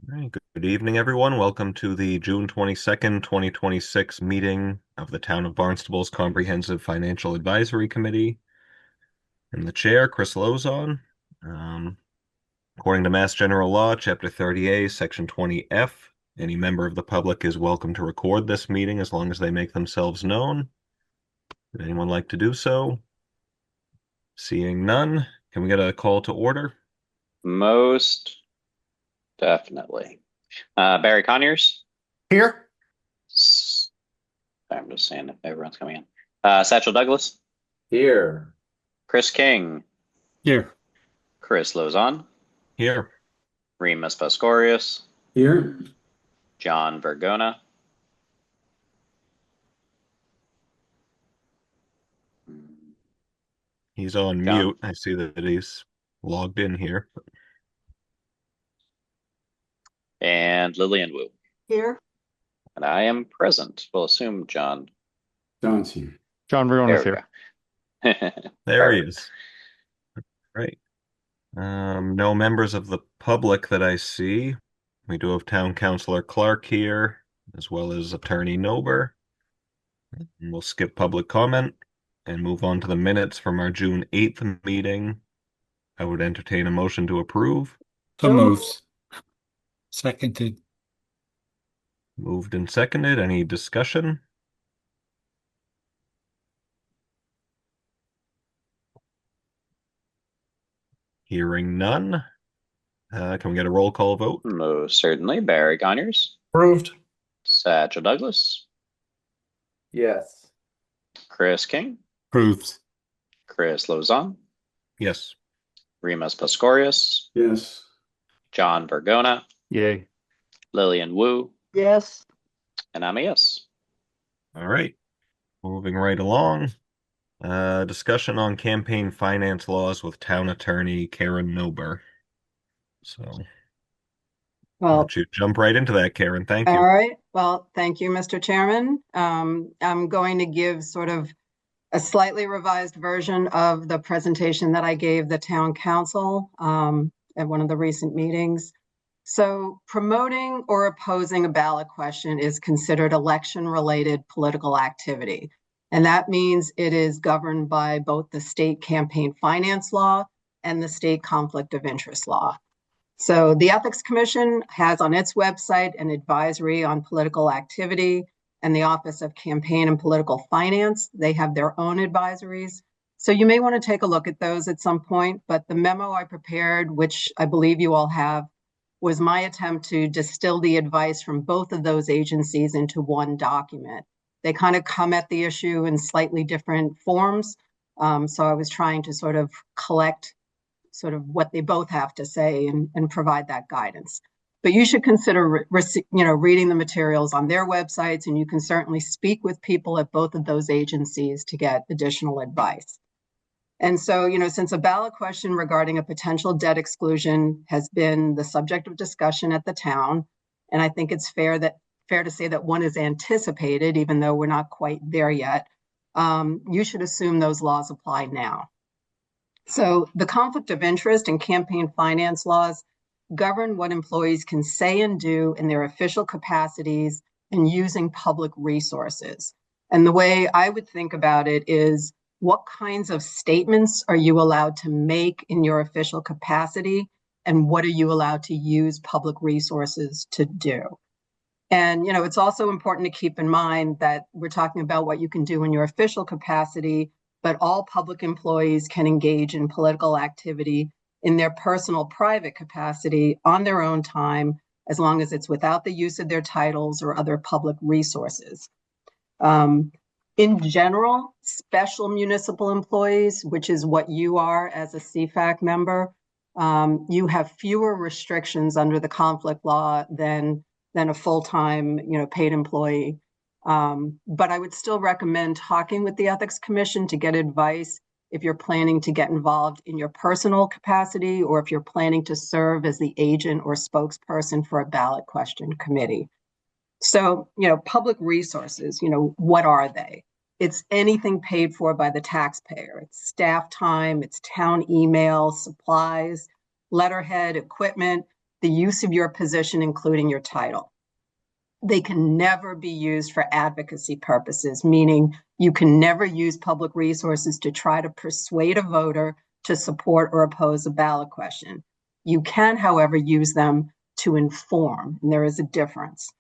All right, good evening, everyone. Welcome to the June 22nd, 2026 meeting of the Town of Barnstable's Comprehensive Financial Advisory Committee. And the chair, Chris Lozon. According to Mass General Law, Chapter 30A, Section 20F, any member of the public is welcome to record this meeting as long as they make themselves known. Would anyone like to do so? Seeing none, can we get a call to order? Most definitely. Barry Conyers. Here. I'm just saying if everyone's coming in. Satchel Douglas. Here. Chris King. Here. Chris Lozon. Here. Remus Pascorius. Here. John Vergona. He's on mute. I see that he's logged in here. And Lillian Wu. Here. And I am present. We'll assume John. John's here. John Vergona's here. There he is. Right. No members of the public that I see. We do have Town Councilor Clark here, as well as Attorney Nober. And we'll skip public comment and move on to the minutes from our June 8th meeting. I would entertain a motion to approve. So moved. Seconded. Moved and seconded. Any discussion? Hearing none. Can we get a roll call vote? Most certainly. Barry Conyers. Approved. Satchel Douglas. Yes. Chris King. Approved. Chris Lozon. Yes. Remus Pascorius. Yes. John Vergona. Yay. Lillian Wu. Yes. And I'm a yes. All right. Moving right along. Discussion on campaign finance laws with Town Attorney Karen Nober. So Well, let you jump right into that, Karen. Thank you. all right. Well, thank you, Mr. Chairman. I'm going to give sort of a slightly revised version of the presentation that I gave the town council at one of the recent meetings. So promoting or opposing a ballot question is considered election-related political activity. And that means it is governed by both the state campaign finance law and the state conflict of interest law. So the Ethics Commission has on its website an advisory on political activity, and the Office of Campaign and Political Finance, they have their own advisories. So you may want to take a look at those at some point, but the memo I prepared, which I believe you all have, was my attempt to distill the advice from both of those agencies into one document. They kind of come at the issue in slightly different forms. So I was trying to sort of collect sort of what they both have to say and provide that guidance. But you should consider reading the materials on their websites, and you can certainly speak with people at both of those agencies to get additional advice. And so, since a ballot question regarding a potential debt exclusion has been the subject of discussion at the town, and I think it's fair to say that one is anticipated, even though we're not quite there yet, you should assume those laws apply now. So the conflict of interest and campaign finance laws govern what employees can say and do in their official capacities and using public resources. And the way I would think about it is, what kinds of statements are you allowed to make in your official capacity, and what are you allowed to use public resources to do? And, it's also important to keep in mind that we're talking about what you can do in your official capacity, but all public employees can engage in political activity in their personal private capacity on their own time, as long as it's without the use of their titles or other public resources. In general, special municipal employees, which is what you are as a CFAC member, you have fewer restrictions under the conflict law than a full-time, paid employee. But I would still recommend talking with the Ethics Commission to get advice if you're planning to get involved in your personal capacity, or if you're planning to serve as the agent or spokesperson for a ballot question committee. So, public resources, what are they? It's anything paid for by the taxpayer. It's staff time, it's town email, supplies, letterhead, equipment, the use of your position, including your title. They can never be used for advocacy purposes, meaning you can never use public resources to try to persuade a voter to support or oppose a ballot question. You can, however, use them to inform, and there is a difference.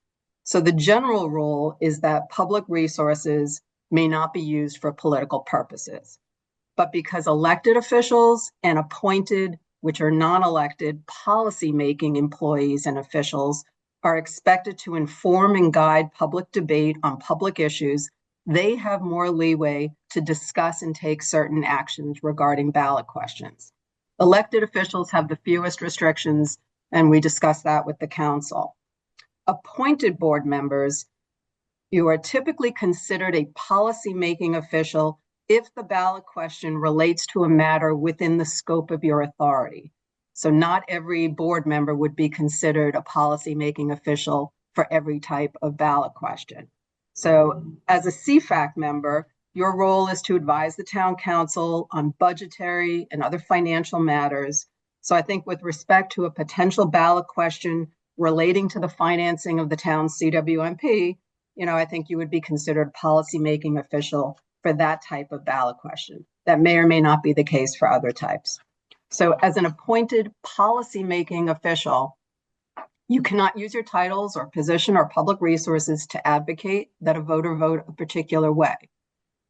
So the general rule is that public resources may not be used for political purposes. But because elected officials and appointed, which are non-elected, policy-making employees and officials are expected to inform and guide public debate on public issues, they have more leeway to discuss and take certain actions regarding ballot questions. Elected officials have the fewest restrictions, and we discussed that with the council. Appointed board members, you are typically considered a policy-making official if the ballot question relates to a matter within the scope of your authority. So not every board member would be considered a policy-making official for every type of ballot question. So as a CFAC member, your role is to advise the town council on budgetary and other financial matters. So I think with respect to a potential ballot question relating to the financing of the town's CWMP, I think you would be considered policy-making official for that type of ballot question. That may or may not be the case for other types. So as an appointed policy-making official, you cannot use your titles or position or public resources to advocate that a voter vote a particular way.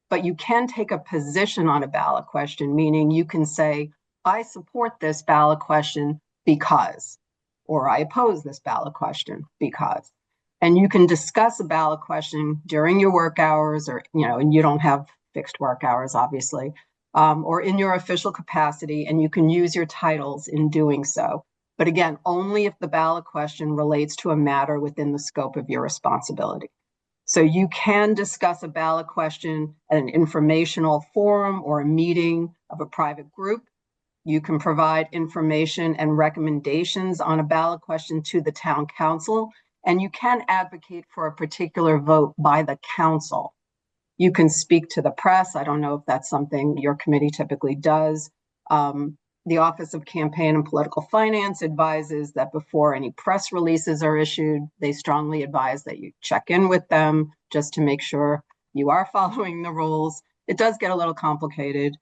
But you can take a position on a ballot question, meaning you can say, I support this ballot question because, or I oppose this ballot question because. And you can discuss a ballot question during your work hours, or, and you don't have fixed work hours, obviously, or in your official capacity, and you can use your titles in doing so. But again, only if the ballot question relates to a matter within the scope of your responsibility. So you can discuss a ballot question at an informational forum or a meeting of a private group. You can provide information and recommendations on a ballot question to the town council, and you can advocate for a particular vote by the council. You can speak to the press. I don't know if that's something your committee typically does. The Office of Campaign and Political Finance advises that before any press releases are issued, they strongly advise that you check in with them just to make sure you are following the rules. It does get a little complicated.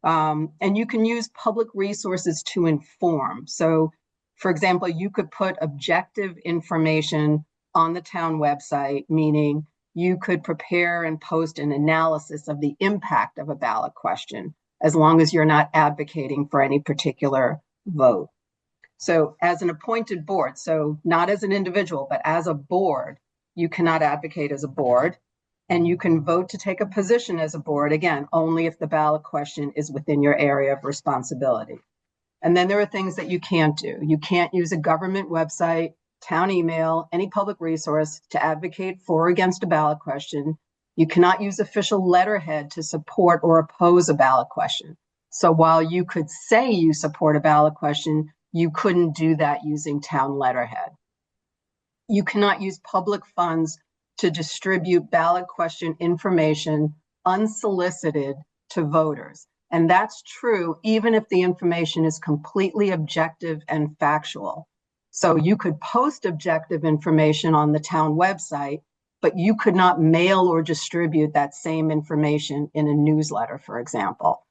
And you can use public resources to inform. So, for example, you could put objective information on the town website, meaning you could prepare and post an analysis of the impact of a ballot question, as long as you're not advocating for any particular vote. So as an appointed board, so not as an individual, but as a board, you cannot advocate as a board, and you can vote to take a position as a board, again, only if the ballot question is within your area of responsibility. And then there are things that you can't do. You can't use a government website, town email, any public resource to advocate for or against a ballot question. You cannot use official letterhead to support or oppose a ballot question. So while you could say you support a ballot question, you couldn't do that using town letterhead. You cannot use public funds to distribute ballot question information unsolicited to voters. And that's true even if the information is completely objective and factual. So you could post objective information on the town website, but you could not mail or distribute that same information in a newsletter, for example.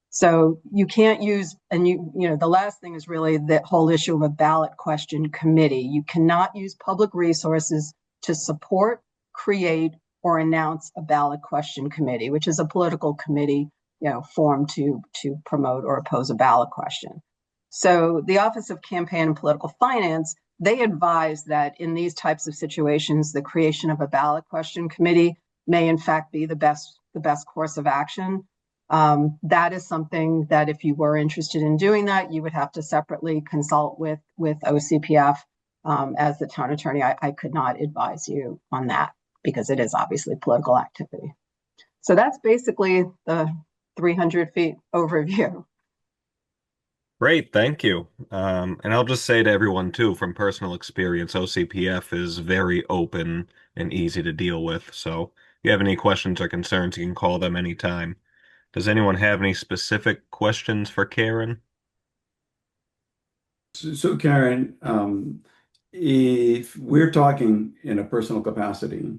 So you can't use, and the last thing is really the whole issue of a ballot question committee. You cannot use public resources to support, create, or announce a ballot question committee, which is a political committee, formed to promote or oppose a ballot question. So the Office of Campaign and Political Finance, they advise that in these types of situations, the creation of a ballot question committee may in fact be the best course of action. That is something that if you were interested in doing that, you would have to separately consult with OCPF. As the town attorney, I could not advise you on that because it is obviously political activity. So that's basically the 300 feet overview. Great, thank you. And I'll just say to everyone too, from personal experience, OCPF is very open and easy to deal with. So if you have any questions or concerns, you can call them anytime. Does anyone have any specific questions for Karen? So Karen, if we're talking in a personal capacity,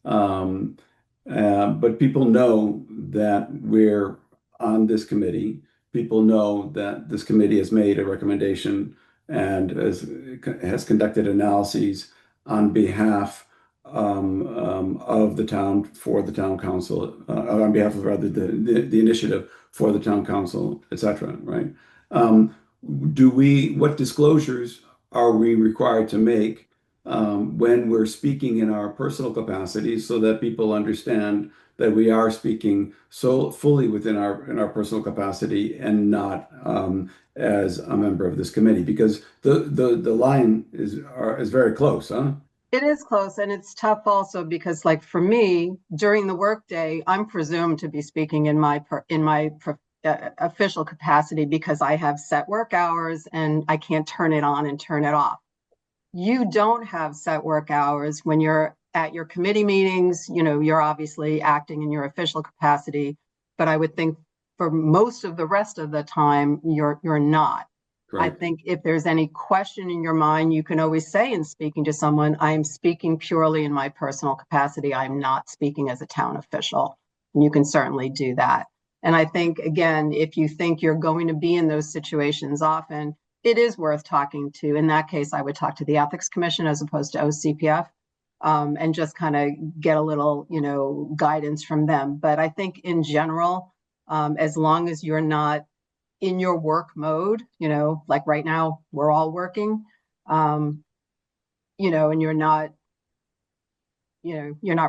um, but people know that we're on this committee, people know that this committee has made a recommendation and has conducted analyses on behalf of the town for the town council, on behalf of rather the initiative for the town council, et cetera, right? Um, what disclosures are we required to make when we're speaking in our personal capacities so that people understand that we are speaking so fully within our personal capacity and not as a member of this committee? Because the line is very close, huh? It is close, and it's tough also because, like, for me, during the workday, I'm presumed to be speaking in my official capacity because I have set work hours and I can't turn it on and turn it off. You don't have set work hours when you're at your committee meetings. You're obviously acting in your official capacity, but I would think for most of the rest of the time, you're not. I Correct. think if there's any question in your mind, you can always say in speaking to someone, I am speaking purely in my personal capacity. I'm not speaking as a town official. And you can certainly do that. And I think, again, if you think you're going to be in those situations often, it is worth talking to. In that case, I would talk to the Ethics Commission as opposed to OCPF, and just kind of get a little, guidance from them. But I think in general, as long as you're not in your work mode, like right now, we're all working, and you're not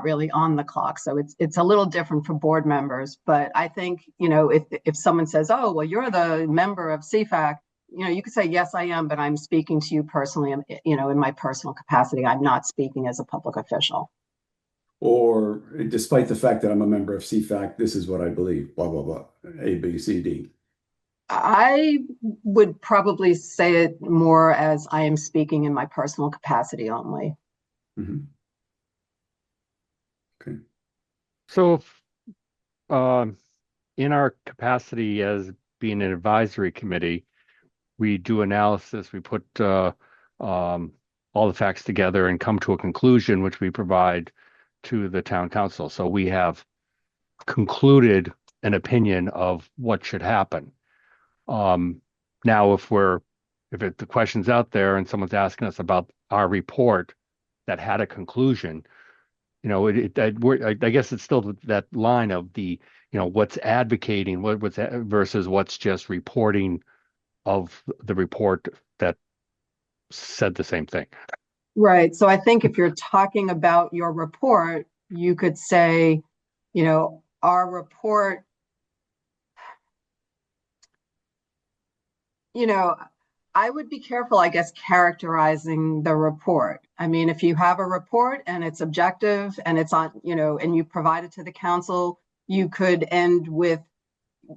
really on the clock. So it's a little different for board members. But I think, if someone says, oh, well, you're the member of CFAC, you could say, yes, I am, but I'm speaking to you personally, in my personal capacity. I'm not speaking as a public official. Or despite the fact that I'm a member of CFAC, this is what I believe, blah, blah, blah, A, B, C, D. I would probably say it more as I am speaking in my personal capacity only. Mhm. Okay. So, in our capacity as being an advisory committee, we do analysis, we put all the facts together and come to a conclusion, which we provide to the town council. So we have concluded an opinion of what should happen. Now, if the question's out there and someone's asking us about our report that had a conclusion, I guess it's still that line of the, what's advocating, versus what's just reporting of the report that said the same thing. Right. So I think if you're talking about your report, you could say, our report, I would be careful, I guess, characterizing the report. I mean, if you have a report and it's objective and it's on, and you provide it to the council, you could end with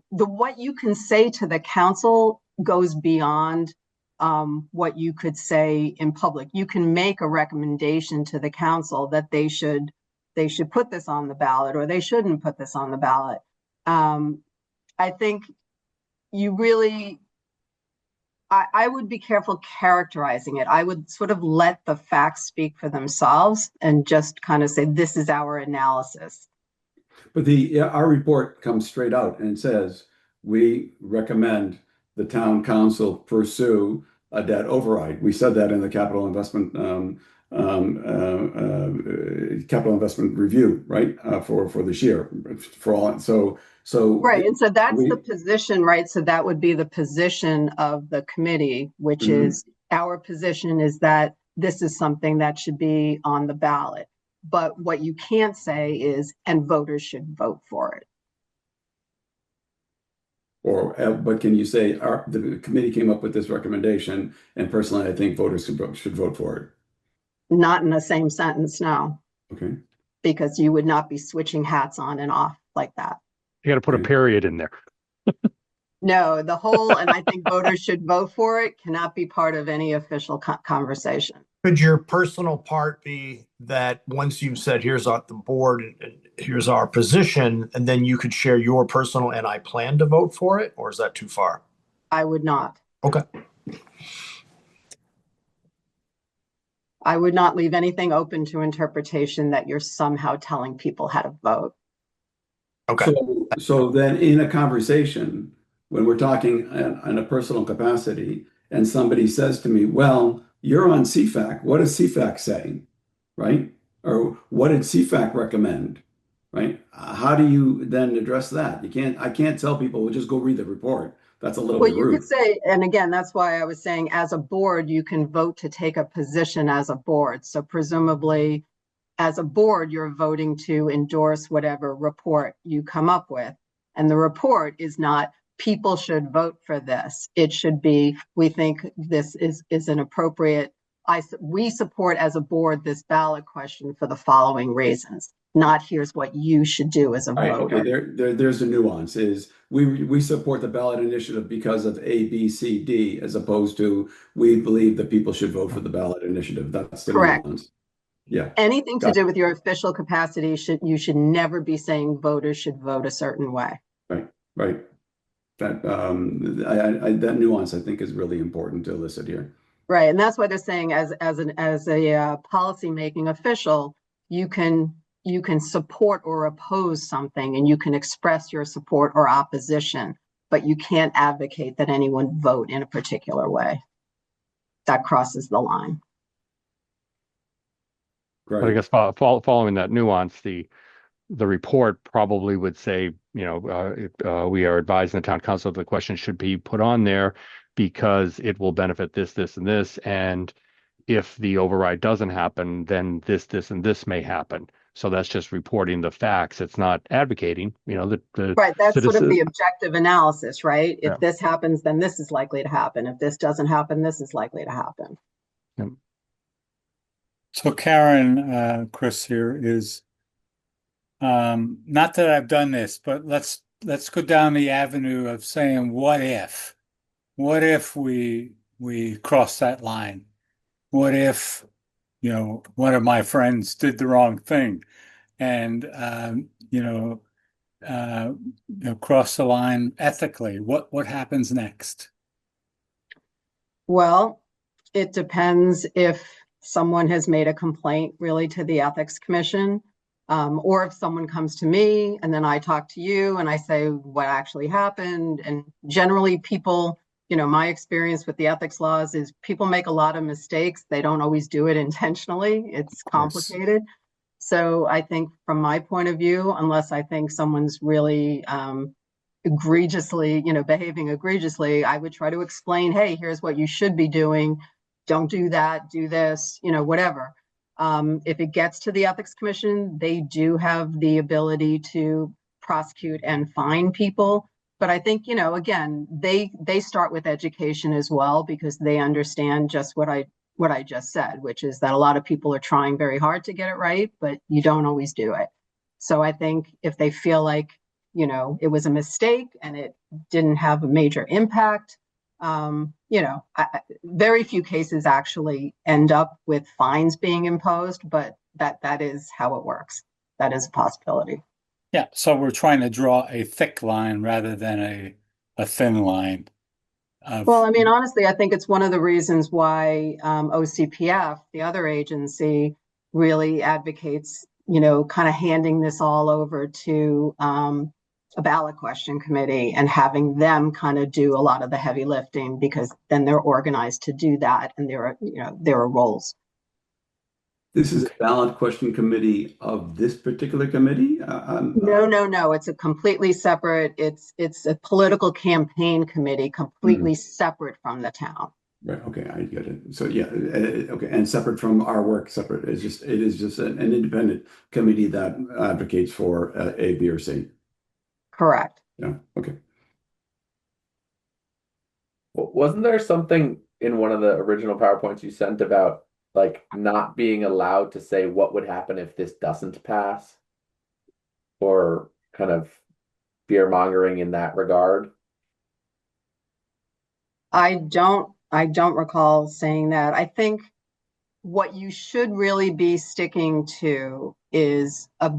what you can say to the council goes beyond what you could say in public. You can make a recommendation to the council that they should put this on the ballot or they shouldn't put this on the ballot. I think you really, I would be careful characterizing it. I would sort of let the facts speak for themselves and just kind of say, this is our analysis. But our report comes straight out and it says, we recommend the town council pursue a debt override. We said that in the capital investment review, right? For this year, for all. So Right. And so that's the we, position, right? So that would be the position of the committee, which Mhm. is our position is that this is something that should be on the ballot. But what you can't say is, and voters should vote for it. but can you say the committee came up with this recommendation, and personally, I think voters should vote for it. Not in the same sentence, no, Okay. because you would not be switching hats on and off like that. You got to put a period in there. No, the whole, and I think voters should vote for it, cannot be part of any official conversation. Could your personal part be that once you've said, here's the board and here's our position, and then you could share your personal and I plan to vote for it? Or is that too far? I would not. Okay. I would not leave anything open to interpretation that you're somehow telling people how to vote. Okay. So then in a conversation, when we're talking in a personal capacity, and somebody says to me, well, you're on CFAC. What does CFAC say? Right? Or what did CFAC recommend? Right? How do you then address that? I can't tell people, well, just go read the report. That's a little Well, bit you could rude. say, and again, that's why I was saying as a board, you can vote to take a position as a board. So presumably, as a board, you're voting to endorse whatever report you come up with. And the report is not, people should vote for this. It should be, we think this is an appropriate, we support as a board this ballot question for the following reasons. Not here's what you should do as a All right, okay, voter. there's a nuance is we support the ballot initiative because of A, B, C, D, as opposed to we believe that people should vote for the ballot initiative. That's the Correct. nuance. Yeah, Anything to got do with your official capacity, you should never be saying voters should vote a certain way. right, right. That that nuance I think is really important to elicit here. Right, and that's why they're saying as a policy making official, you can support or oppose something, and you can express your support or opposition, but you can't advocate that anyone vote in a particular way. That crosses the line. But I Right. guess following that nuance, the report probably would say, we are advising the town council the question should be put on there because it will benefit this, this, and this. And if the override doesn't happen, then this, and this may happen. So that's just reporting the facts. It's not advocating, the Right, that's sort of citizen. the objective analysis, right? Yeah. If this happens, then this is likely to happen. If this doesn't happen, this is likely to happen. Yeah. So Karen, Chris here is, not that I've done this, but let's go down the avenue of saying, what if? What if we cross that line? What if, one of my friends did the wrong thing and, cross the line ethically? What happens next? Well, it depends if someone has made a complaint really to the Ethics Commission, or if someone comes to me and then I talk to you and I say what actually happened. And generally people, my experience with the ethics laws is people make a lot of mistakes. They don't always do it intentionally. It's complicated. So I think from my point of view, unless I think someone's really egregiously, behaving egregiously, I would try to explain, hey, here's what you should be doing. Don't do that, do this, whatever. If it gets to the Ethics Commission, they do have the ability to prosecute and fine people. But I think, again, they start with education as well, because they understand just what I just said, which is that a lot of people are trying very hard to get it right, but you don't always do it. So I think if they feel like, it was a mistake and it didn't have a major impact, very few cases actually end up with fines being imposed, but that is how it works. That is a possibility. Yeah, so we're trying to draw a thick line rather than a thin line. Well, I mean, honestly, I think it's one of the reasons why OCPF, the other agency, really advocates, kind of handing this all over to a ballot question committee and having them kind of do a lot of the heavy lifting, because then they're organized to do that and there are roles. This is a ballot question committee of this particular committee? No. It's a completely separate, it's a political campaign committee completely separate from the town. Right. Okay, I get it. So yeah, okay, and separate from our work, separate. It is just an independent committee that advocates for A, B, or C. Correct. Yeah. Okay. Wasn't there something in one of the original PowerPoints you sent about like not being allowed to say what would happen if this doesn't pass? Or kind of fear mongering in that regard? I don't recall saying that. I think what you should really be sticking to is an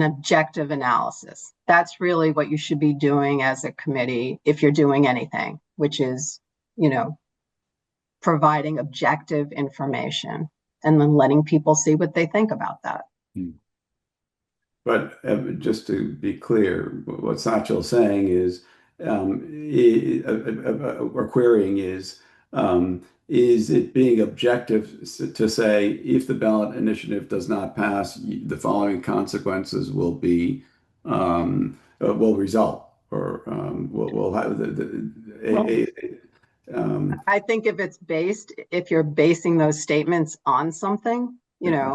objective analysis. That's really what you should be doing as a committee if you're doing anything, which is, providing objective information and then letting people see what they think about that. But just to be clear, what Satchel's saying is, or querying is it being objective to say if the ballot initiative does not pass, the following consequences will be will result, or will have I think if you're basing those statements on something, yeah,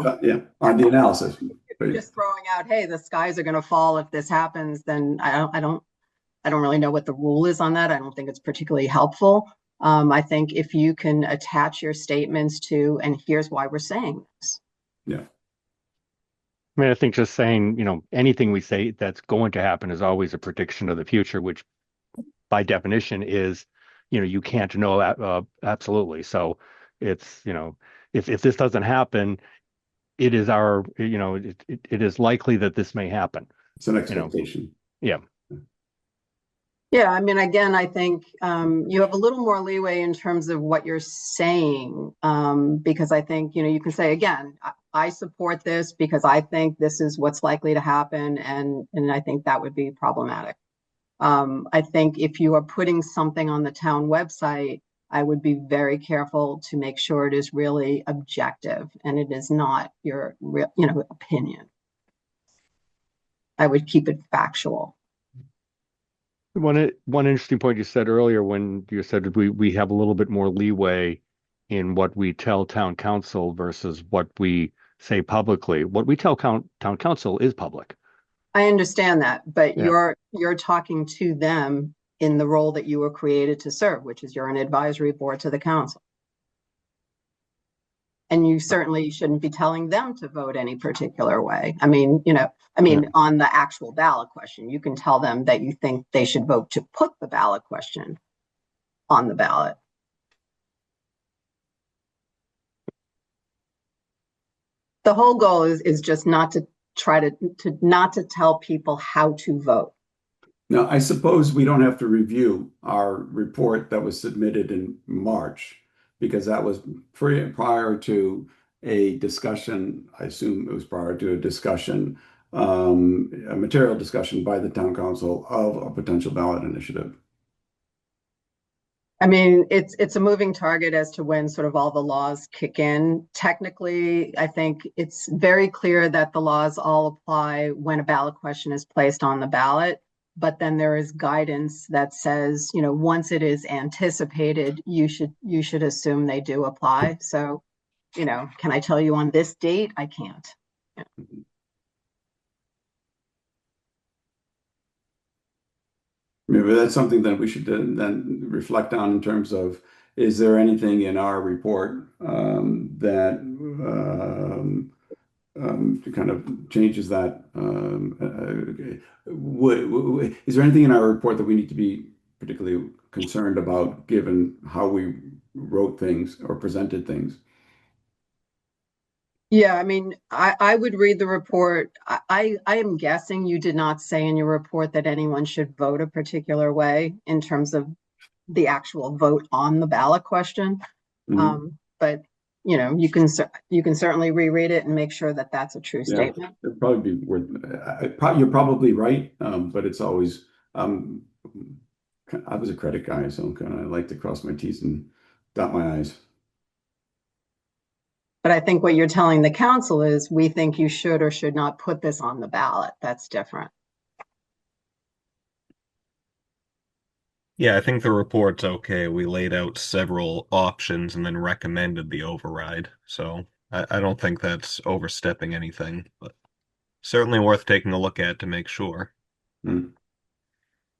on the analysis. Just throwing out, hey, the skies are going to fall if this happens, then I don't really know what the rule is on that. I don't think it's particularly helpful. I think if you can attach your statements to, and here's why we're saying this. Yeah. I mean, I think just saying, anything we say that's going to happen is always a prediction of the future, which by definition is, you can't know absolutely. So it's, if this doesn't happen, it is it is likely that this may happen. It's an expectation. Yeah. Yeah, I mean, again, I think you have a little more leeway in terms of what you're saying, because I think, you can say, again, I support this because I think this is what's likely to happen, and I think that would be problematic. I think if you are putting something on the town website, I would be very careful to make sure it is really objective and it is not your opinion. I would keep it factual. One interesting point you said earlier when you said we have a little bit more leeway in what we tell town council versus what we say publicly. What we tell town council is public. I understand that, but Yeah. you're talking to them in the role that you were created to serve, which is you're an advisory board to the council. And you certainly shouldn't be telling them to vote any particular way. I mean, on the actual ballot question, you can tell them that you think they should vote to put the ballot question on the ballot. The whole goal is just not to try to not to tell people how to vote. Now, I suppose we don't have to review our report that was submitted in March, because that was prior to a discussion. I assume it was prior to a discussion, a material discussion by the town council of a potential ballot initiative. I mean, it's a moving target as to when sort of all the laws kick in. Technically, I think it's very clear that the laws all apply when a ballot question is placed on the ballot. But then there is guidance that says, once it is anticipated, you should assume they do apply. So, can I tell you on this date? I can't. Yeah. Maybe that's something that we should then reflect on in terms of, is there anything in our report that kind of changes that? Is there anything in our report that we need to be particularly concerned about, given how we wrote things or presented things? Yeah, I mean, I would read the report. I am guessing you did not say in your report that anyone should vote a particular way in terms of the actual vote on the ballot question. Mm-hmm. But you can certainly reread it and make sure that that's a true statement. It'd probably be worth. You're probably right, but it's always. I was a credit guy, so kind of like to cross my T's and dot my I's. But I think what you're telling the council is, we think you should or should not put this on the ballot. That's different. Yeah, I think the report's okay. We laid out several options and then recommended the override. So I don't think that's overstepping anything, but certainly worth taking a look at to make sure. Mm.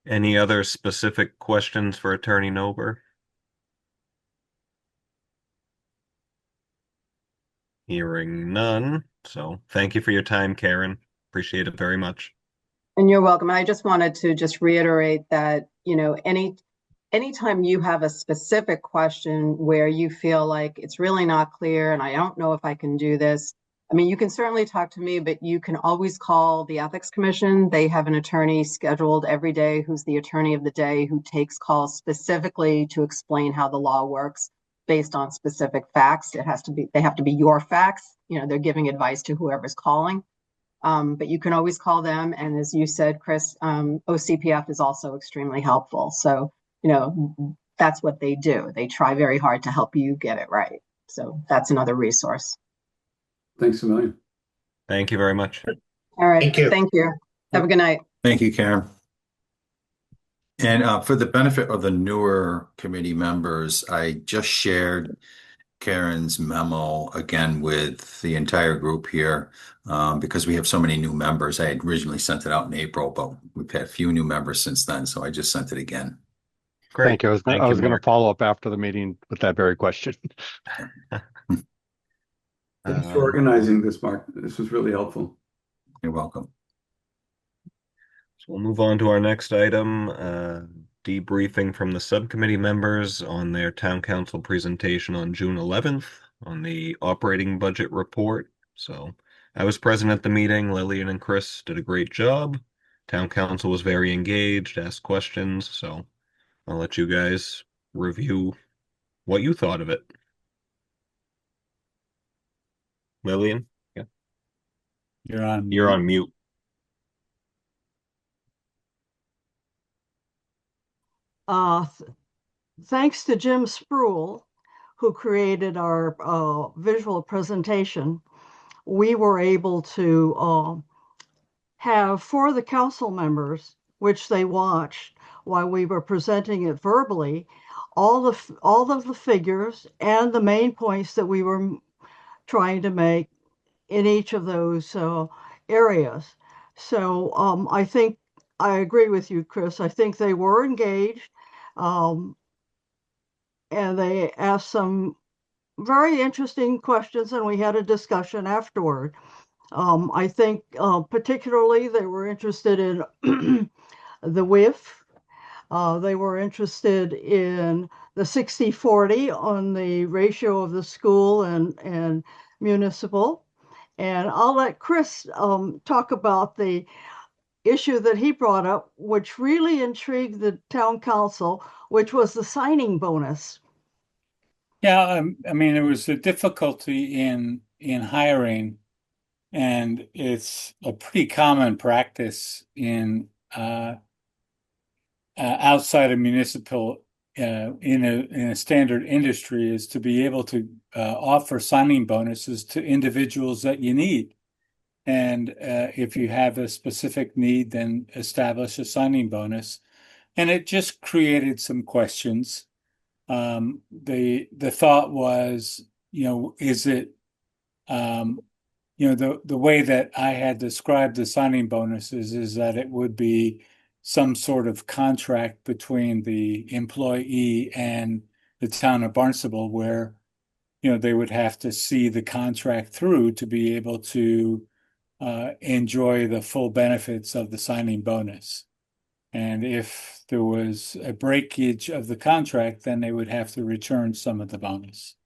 Any other specific questions for Attorney Nober? Hearing none. So thank you for your time, Karen. Appreciate it very much. And you're welcome. I just wanted to just reiterate that, anytime you have a specific question where you feel like it's really not clear and I don't know if I can do this, I mean, you can certainly talk to me, but you can always call the Ethics Commission. They have an attorney scheduled every day who's the attorney of the day, who takes calls specifically to explain how the law works. based on specific facts. They have to be your facts. They're giving advice to whoever's calling. But you can always call them. And as you said, Chris, OCPF is also extremely helpful. So, that's what they do. They try very hard to help you get it right. So that's another resource. Thanks a million. Thank you very much. All right. Thank you. Thank you. Have a good night. Thank you, Karen. And for the benefit of the newer committee members, I just shared Karen's memo again with the entire group here because we have so many new members. I had originally sent it out in April, but we've had a few new members since then, so I just sent it again. Great. Thank you. I was going to Mark. follow up after the meeting with that very question. Thanks for organizing this, Mark. This was really helpful. You're welcome. So we'll move on to our next item, debriefing from the subcommittee members on their town council presentation on June 11th on the operating budget report. So I was present at the meeting. Lillian and Chris did a great job. Town council was very engaged, asked questions. So I'll let you guys review what you thought of it. Lillian? Yeah. You're on mute. Thanks to Jim Spruill, who created our visual presentation, we were able to have for the council members, which they watched while we were presenting it verbally, all of the figures and the main points that we were trying to make in each of those areas. So I think I agree with you, Chris. I think they were engaged, and they asked some very interesting questions, and we had a discussion afterward. I think particularly they were interested in the WIF. They were interested in the 60-40 on the ratio of the school and municipal. And I'll let Chris talk about the issue that he brought up, which really intrigued the town council, which was the signing bonus. Yeah, I mean, there was a difficulty in hiring, and it's a pretty common practice in outside of municipal in a standard industry is to be able to offer signing bonuses to individuals that you need. And if you have a specific need, then establish a signing bonus. And it just created some questions. The thought was, is it, the way that I had described the signing bonuses is that it would be some sort of contract between the employee and the town of Barnstable where, they would have to see the contract through to be able to enjoy the full benefits of the signing bonus. And if there was a breakage of the contract, then they would have to return some of the bonus.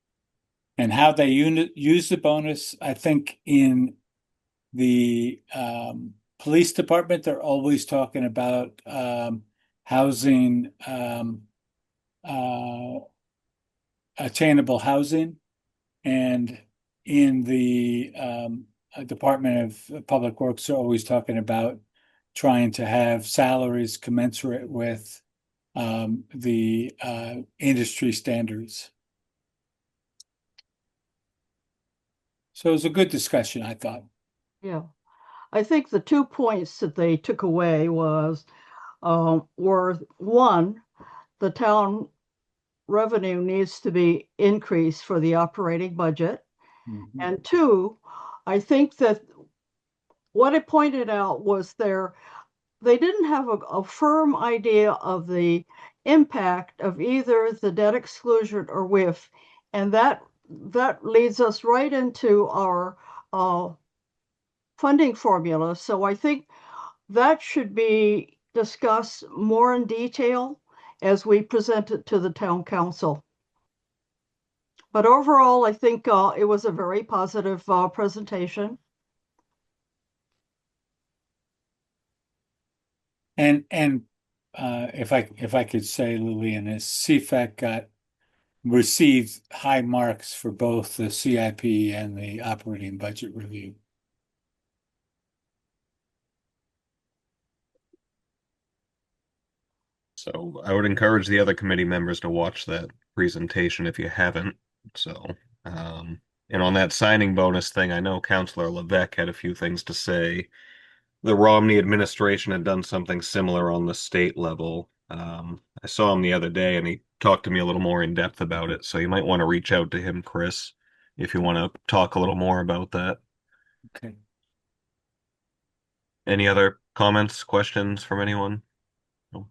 And how they use the bonus, I think in the police department, they're always talking about housing, attainable housing. And in the Department of Public Works, they're always talking about trying to have salaries commensurate with the industry standards. So it was a good discussion, I thought. Yeah. I think the 2 points that they took away were one, the town revenue needs to be increased for the operating budget. Mm-hmm. And two, I think that what it pointed out was they didn't have a firm idea of the impact of either the debt exclusion or WIF. And that leads us right into our funding formula. So I think that should be discussed more in detail as we present it to the town council. But overall, I think it was a very positive presentation. And if I could say, Lillian, is CFAC got received high marks for both the CIP and the operating budget review. So I would encourage the other committee members to watch that presentation if you haven't. So, and on that signing bonus thing, I know Councilor Levesque had a few things to say. The Romney administration had done something similar on the state level. I saw him the other day and he talked to me a little more in depth about it. So you might want to reach out to him, Chris, if you want to talk a little more about that. Okay. Any other comments, questions from anyone? No?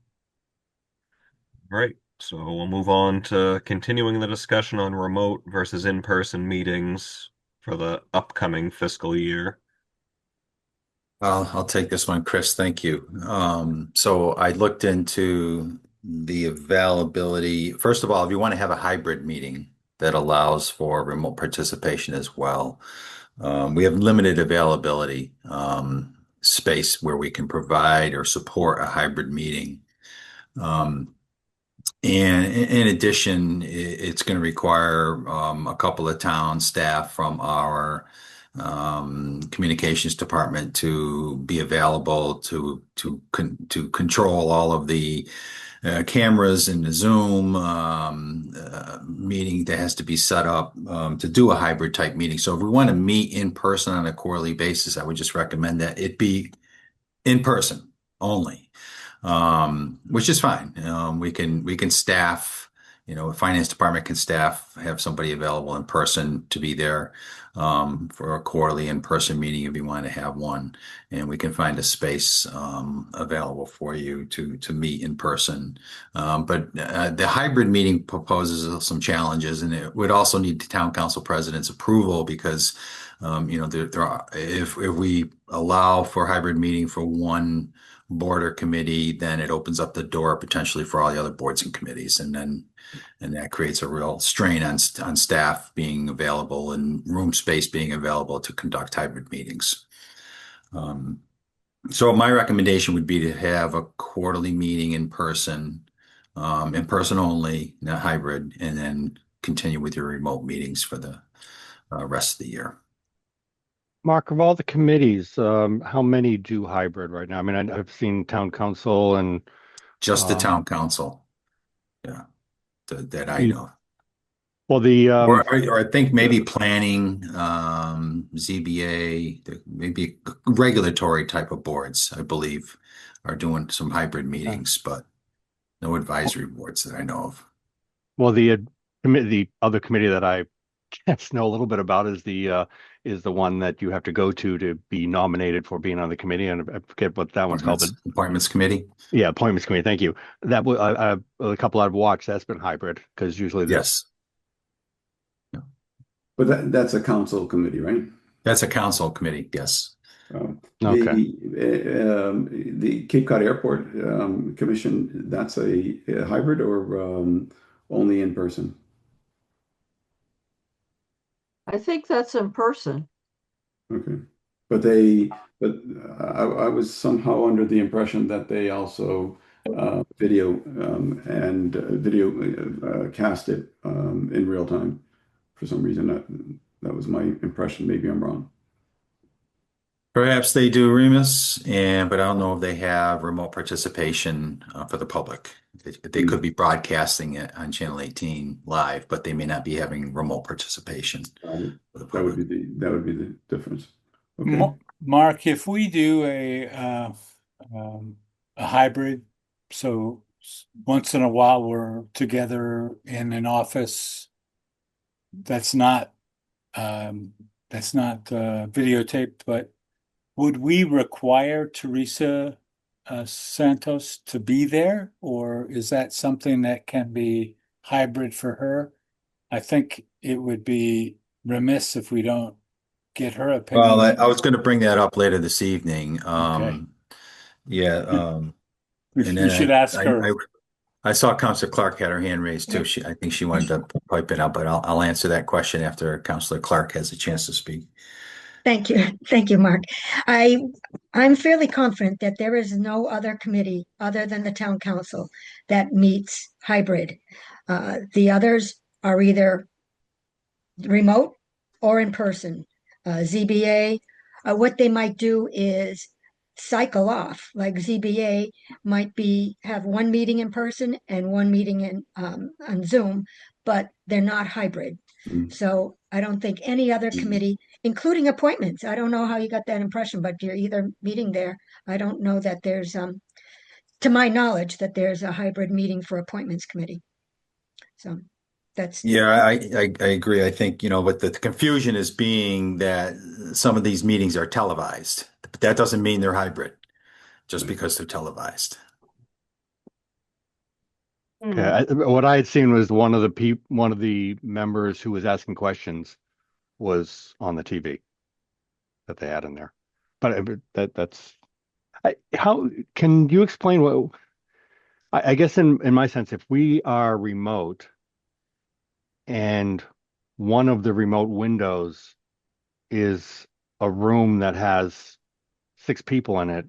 Right. So we'll move on to continuing the discussion on remote versus in-person meetings for the upcoming fiscal year. I'll take this one, Chris. Thank you. So I looked into the availability. First of all, if you want to have a hybrid meeting that allows for remote participation as well, we have limited availability space where we can provide or support a hybrid meeting. And in addition, it's going to require a couple of town staff from our communications department to be available to control all of the cameras in the Zoom meeting that has to be set up to do a hybrid type meeting. So if we want to meet in person on a quarterly basis, I would just recommend that it be in person only, which is fine. We can staff, finance department can staff, have somebody available in person to be there for a quarterly in-person meeting if you want to have one, and we can find a space available for you to meet in person. But the hybrid meeting proposes some challenges, and it would also need the town council president's approval because if we allow for hybrid meeting for one board or committee, then it opens up the door potentially for all the other boards and committees, and that creates a real strain on staff being available and room space being available to conduct hybrid meetings. So my recommendation would be to have a quarterly meeting in person only, not hybrid, and then continue with your remote meetings for the rest of the year. Mark, of all the committees, how many do hybrid right now? I mean, I've seen town council and Just the town council. Yeah, that I know. well, the Or I think maybe planning, ZBA, maybe regulatory type of boards, I believe, are doing some hybrid meetings, but no advisory boards that I know of. well, the other committee that I guess know a little bit about is the one that you have to go to be nominated for being on the committee, and I forget what that one's called, but Appointments committee. yeah, appointments committee. Thank you. That a couple I've watched, that's been hybrid because usually Yes, But that's a council committee, right? that's a council committee. Yes. Okay. The Cape Cod Airport Commission, that's a hybrid or only in person? I think that's in person. Okay. But I was somehow under the impression that they also video and video cast it in real time. For some reason, that was my impression. Maybe I'm wrong. Perhaps they do, Remus, but I don't know if they have remote participation for the public. They could be broadcasting it on Channel 18 live, but they may not be having remote participation for the That public. would be the difference. Okay. Mark, if we do a hybrid, so once in a while we're together in an office that's not videotaped, but would we require Teresa Santos to be there, or is that something that can be hybrid for her? I think it would be remiss if we don't get her opinion. Well, I was going to bring that up later this evening. Okay. Yeah, We and then should ask her. I saw Councilor Clark had her hand raised too. I think she wanted to pipe it up, but I'll answer that question after Councilor Clark has a chance to speak. Thank you. Thank you, Mark. I'm fairly confident that there is no other committee other than the town council that meets hybrid. The others are either remote or in person. ZBA, what they might do is cycle off. Like ZBA might have one meeting in person and one meeting on Zoom, but they're not hybrid. So I don't think any other committee, including appointments, I don't know how you got that impression, but you're either meeting there. I don't know that there's, to my knowledge, that there's a hybrid meeting for appointments committee. So that's. Yeah, I agree. I think, but the confusion is being that some of these meetings are televised. But that doesn't mean they're hybrid just because they're televised. Okay, what I had seen was one of the members who was asking questions was on the TV that they had in there. But how can you explain what I guess in my sense, if we are remote and one of the remote windows is a room that has 6 people in it,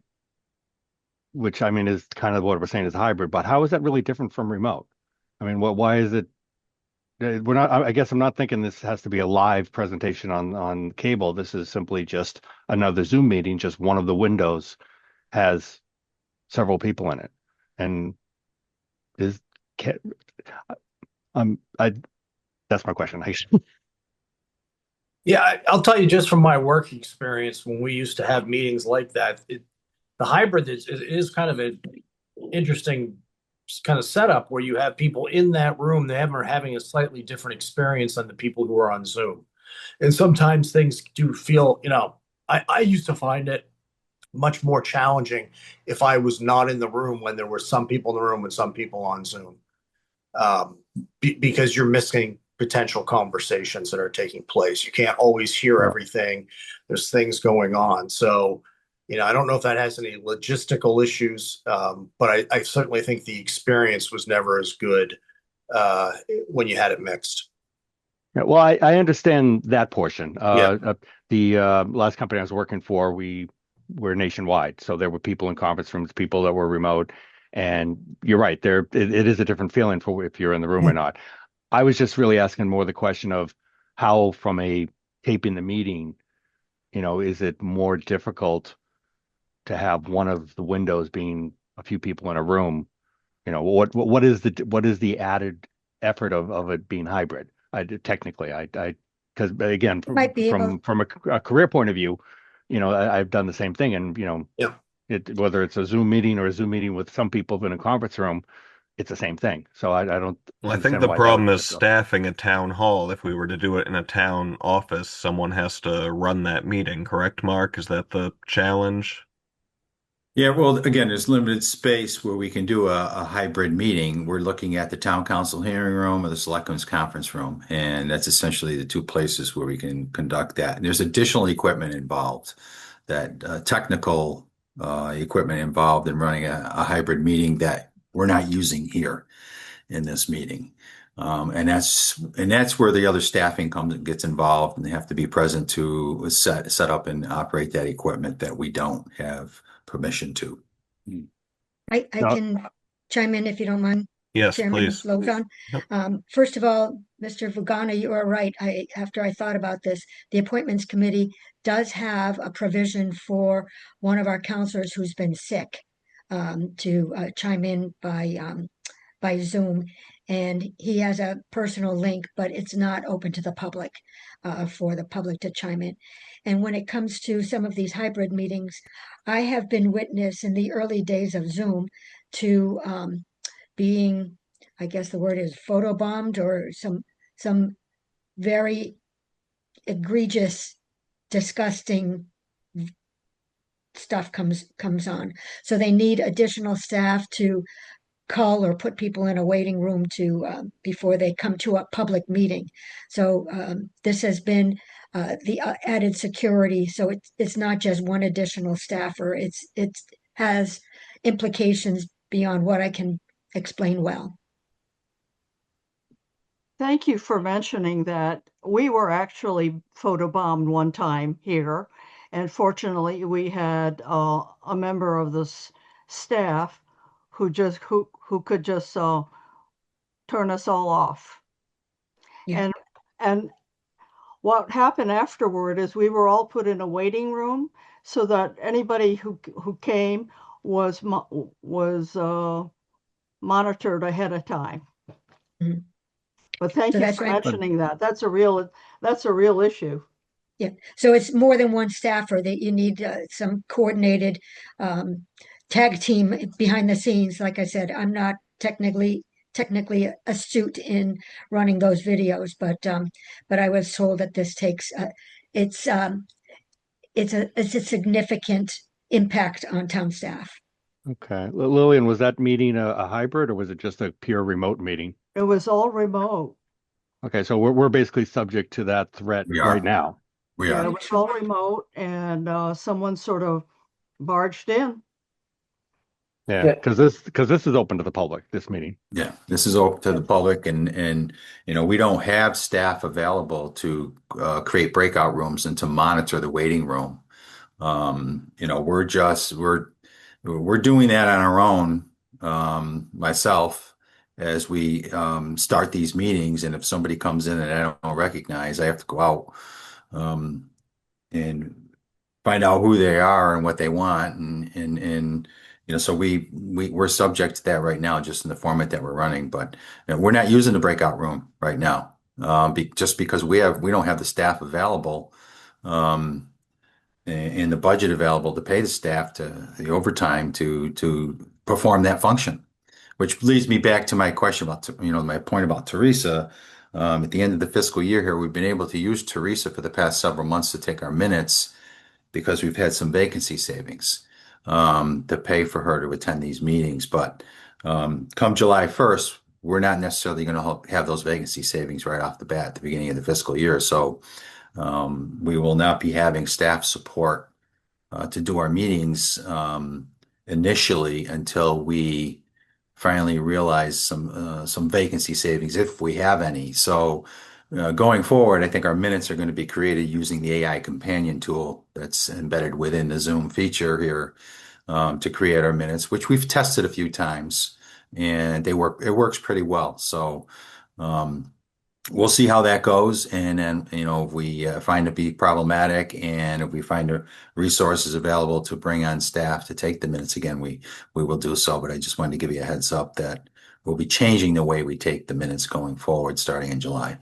which I mean is kind of what we're saying is hybrid, but how is that really different from remote? I mean, why is it? We're not. I guess I'm not thinking this has to be a live presentation on cable. This is simply just another Zoom meeting. Just one of the windows has several people in it, and is can, I that's my question. Yeah, I'll tell you just from my work experience when we used to have meetings like that, the hybrid is kind of an interesting kind of setup where you have people in that room, they are having a slightly different experience than the people who are on Zoom. And sometimes things do feel, I used to find it much more challenging if I was not in the room when there were some people in the room and some people on Zoom, because you're missing potential conversations that are taking place. You can't always hear everything. There's things going on. So, I don't know if that has any logistical issues, but I certainly think the experience was never as good when you had it mixed. Yeah, well, I understand that portion. Yeah. The last company I was working for, we were nationwide, so there were people in conference rooms, people that were remote, and you're right, it is a different feeling for if you're in the room or not. I was just really asking more the question of how, from a taping the meeting, is it more difficult to have one of the windows being a few people in a room? What is the added effort of it being hybrid? Technically, because again, You might be able. from a career point of view, I've done the same thing, and Yeah. whether it's a Zoom meeting or a Zoom meeting with some people in a conference room, it's the same thing. So I don't Well, I think understand the why that would problem be is difficult. staffing a town hall. If we were to do it in a town office, someone has to run that meeting, correct, Mark? Is that the challenge? Yeah, well, again, there's limited space where we can do a hybrid meeting. We're looking at the town council hearing room or the selectmen's conference room, and that's essentially the two places where we can conduct that. And there's additional equipment involved, that technical equipment involved in running a hybrid meeting that we're not using here in this meeting. And that's where the other staffing comes and gets involved, and they have to be present to set up and operate that equipment that we don't have permission to. I No, can chime in if you don't mind, Yes, Chairman please. Lozon. Yep. First of all, Mr. Vugana, you are right. After I thought about this, the appointments committee does have a provision for one of our counselors who's been sick, to chime in by Zoom. And he has a personal link, but it's not open to the public, for the public to chime in. And when it comes to some of these hybrid meetings, I have been witness in the early days of Zoom to being, I guess the word is photobombed, or some very egregious, disgusting stuff comes on. So they need additional staff to call or put people in a waiting room to before they come to a public meeting. So this has been the added security. So it's not just one additional staffer. It has implications beyond what I can explain well. Thank you for mentioning that. We were actually photobombed one time here, and fortunately, we had a member of the staff who could just turn us all off. Yeah. And what happened afterward is we were all put in a waiting room so that anybody who came was monitored ahead of time. Mhm. But thank So you that's for right. mentioning that. That's a real issue. Yeah. So it's more than one staffer that you need some coordinated um, tag team behind the scenes. Like I said, I'm not technically astute in running those videos, but I was told that this takes it's it's a significant impact on town staff. Okay. Lillian, was that meeting a hybrid or was it just a pure remote meeting? It was all remote. Okay, so we're basically subject to that threat We right are. now. We Yeah, are. it was all remote, and someone sort of barged in. Yeah, Yeah. because this is open to the public, this meeting. Yeah, this is open to the public and we don't have staff available to create breakout rooms and to monitor the waiting room. We're doing that on our own, myself, as we start these meetings. And if somebody comes in and I don't recognize, I have to go out um, and find out who they are and what they want, and so we're subject to that right now, just in the format that we're running. But we're not using the breakout room right now, just because we don't have the staff available. Um, and the budget available to pay the staff to the overtime to perform that function, which leads me back to my question about, my point about Teresa. At the end of the fiscal year here, we've been able to use Teresa for the past several months to take our minutes because we've had some vacancy savings to pay for her to attend these meetings. But come July 1st, we're not necessarily going to have those vacancy savings right off the bat at the beginning of the fiscal year. So we will not be having staff support to do our meetings initially until we finally realize some vacancy savings, if we have any. So going forward, I think our minutes are going to be created using the AI companion tool that's embedded within the Zoom feature here to create our minutes, which we've tested a few times, and they work. It works pretty well. So. We'll see how that goes, and then if we find it to be problematic, and if we find the resources available to bring on staff to take the minutes again, we will do so. But I just wanted to give you a heads up that we'll be changing the way we take the minutes going forward, starting in July.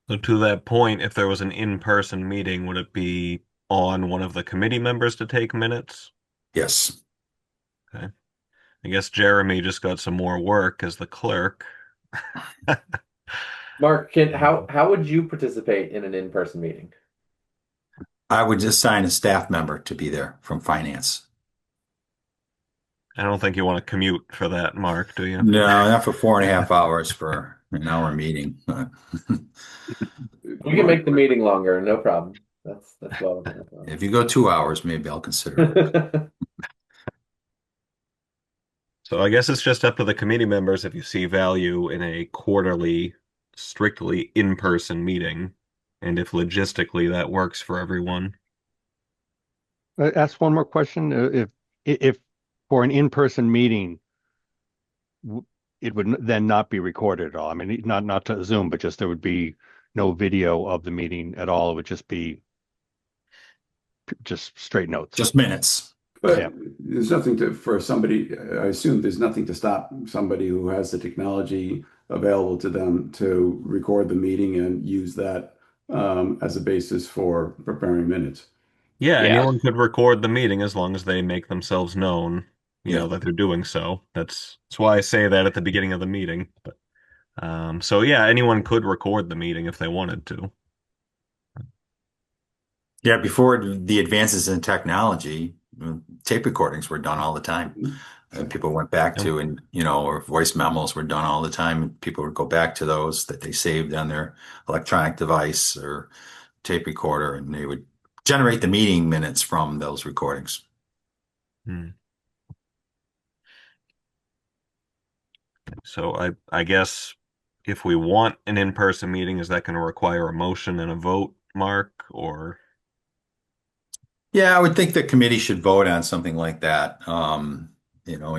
So to that point, if there was an in-person meeting, would it be on one of the committee members to take minutes? Yes. Okay. I guess Jeremy just got some more work as the clerk. Mark, how would you participate in an in-person meeting? I would just assign a staff member to be there from finance. I don't think you want to commute for that, Mark, do you? No, not for 4.5 hours for an hour meeting. We can make the meeting longer, no problem. That's well. If you go 2 hours, maybe I'll consider it. So I guess it's just up to the committee members if you see value in a quarterly, strictly in-person meeting, and if logistically that works for everyone. Ask one more question. If for an in-person meeting, it would then not be recorded at all. I mean, not to Zoom, but just there would be no video of the meeting at all. It would just be just straight notes. Just minutes. But Yeah. there's nothing for somebody, I assume there's nothing to stop somebody who has the technology available to them to record the meeting and use that as a basis for preparing minutes. Yeah, Yeah. anyone could record the meeting as long as they make themselves known, Yeah. that they're doing so. That's why I say that at the beginning of the meeting. But so yeah, anyone could record the meeting if they wanted to. Yeah, before the advances in technology, tape recordings were done all the time. And people went back to, and or voice memos were done all the time. And people would go back to those that they saved on their electronic device or tape recorder, and they would generate the meeting minutes from those recordings. Hmm. So I guess if we want an in-person meeting, is that going to require a motion and a vote, Mark, or? Yeah, I would think the committee should vote on something like that. And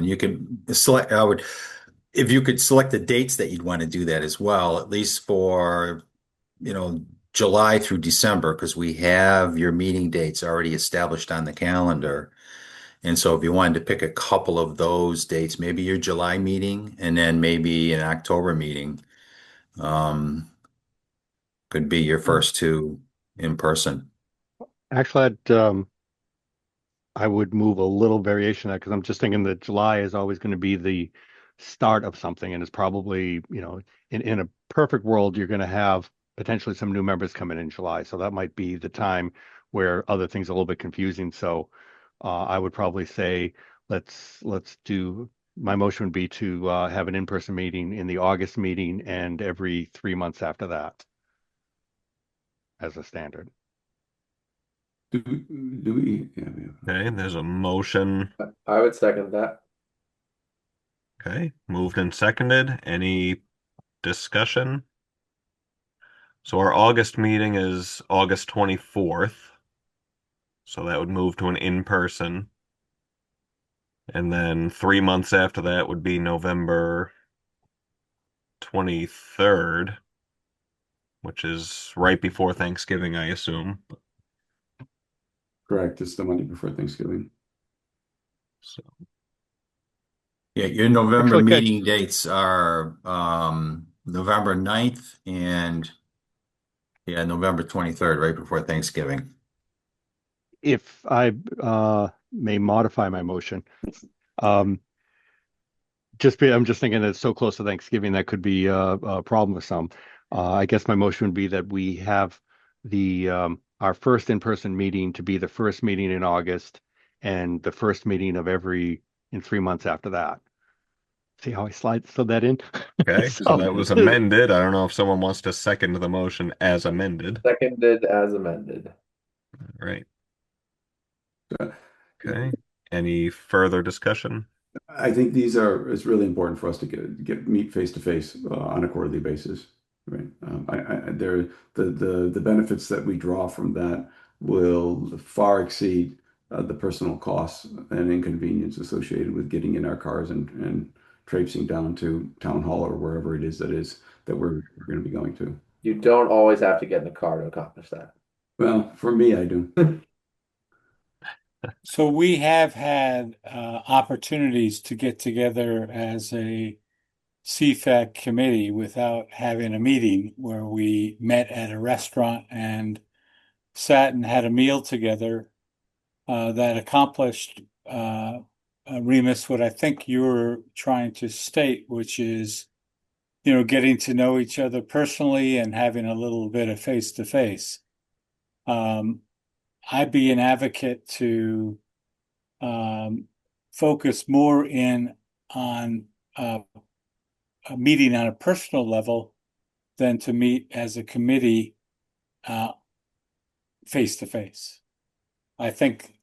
you can select, if you could select the dates that you'd want to do that as well, at least for, July through December, because we have your meeting dates already established on the calendar. And so if you wanted to pick a couple of those dates, maybe your July meeting and then maybe an October meeting, um, could be your first two in person. Actually, I would move a little variation of that because I'm just thinking that July is always going to be the start of something, and it's probably, in a perfect world, you're going to have potentially some new members come in July. So that might be the time where other things are a little bit confusing. So I would probably say let's do. My motion would be to have an in-person meeting in the August meeting and every 3 months after that as a standard. Do we? Yeah, Okay, there's a motion. I would second that. Okay, moved and seconded. Any discussion? So our August meeting is August 24th. So that would move to an in-person. And then 3 months after that would be November 23rd, which is right before Thanksgiving, I assume. correct. It's the Monday before Thanksgiving. So, Yeah, your November Actually, could meeting dates are November 9th and yeah, November 23rd, right before Thanksgiving. if I may modify my motion. Um, I'm just thinking that it's so close to Thanksgiving that could be a problem with some. I guess my motion would be that we have the our first in-person meeting to be the first meeting in August and the first meeting of every in 3 months after that. See how I slid that in? okay, so So that was amended. I don't know if someone wants to second the motion as amended. Seconded as amended. Right. Uh, Okay. Any further discussion? I think it's really important for us to get meet face to face on a quarterly basis, right? The benefits that we draw from that will far exceed the personal costs and inconvenience associated with getting in our cars and traipsing down to town hall or wherever it is that we're going to be going to. You don't always have to get in the car to accomplish that. Well, for me, I do. So we have had opportunities to get together as a CFAC committee without having a meeting where we met at a restaurant and sat and had a meal together that accomplished, Remus, what I think you were trying to state, which is, getting to know each other personally and having a little bit of face to face. I'd be an advocate to focus more in on a meeting on a personal level than to meet as a committee face to face. I think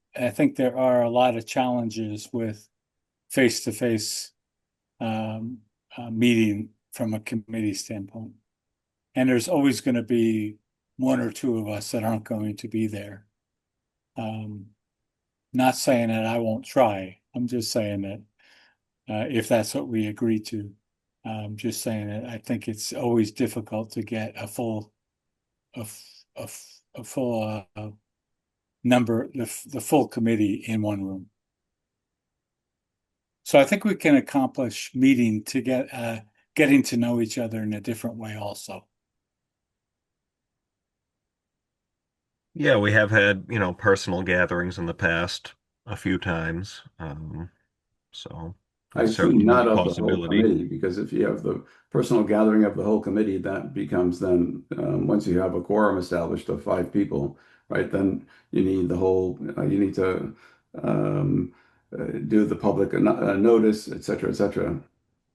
there are a lot of challenges with face to face meeting from a committee standpoint, and there's always going to be one or two of us that aren't going to be there. Not saying that I won't try. I'm just saying that if that's what we agree to, just saying that I think it's always difficult to get a full number, the full committee in one room. So I think we can accomplish meeting to getting to know each other in a different way also. Yeah, we have had, personal gatherings in the past a few times. So I it's assume certainly not a of the whole possibility. committee, because if you have the personal gathering of the whole committee, that becomes then, once you have a quorum established of 5 people, right, then you need to um, do the public notice, et cetera, et cetera.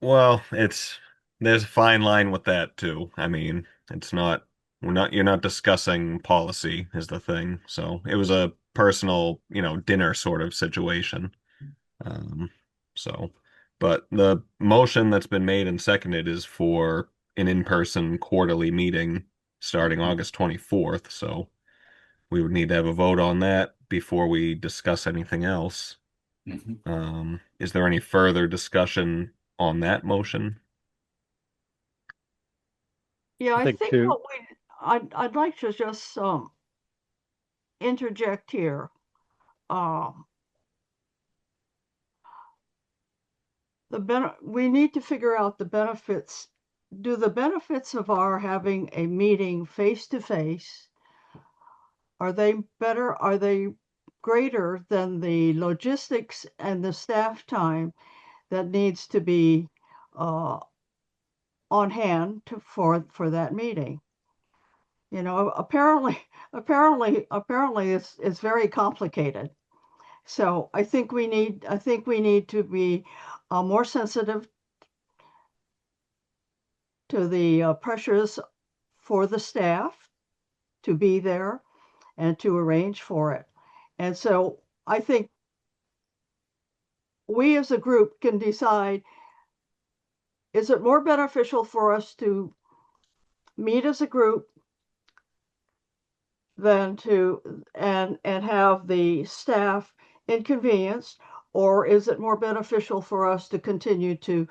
Well, there's a fine line with that too. I mean, you're not discussing policy is the thing. So it was a personal, dinner sort of situation. Um, so, but the motion that's been made and seconded is for an in-person quarterly meeting starting August 24th. So we would need to have a vote on that before we discuss anything else. Mhm. Is there any further discussion on that motion? Yeah, I I think think too. what I'd like to just interject here. Um, we need to figure out the benefits. Do the benefits of our having a meeting face to face, are they better? Are they greater than the logistics and the staff time that needs to be uh, on hand for that meeting? You know, apparently it's very complicated. So I think we need to be more sensitive to the pressures for the staff to be there and to arrange for it. And so I think we as a group can decide, is it more beneficial for us to meet as a group than to and have the staff inconvenienced, or is it more beneficial for us to continue to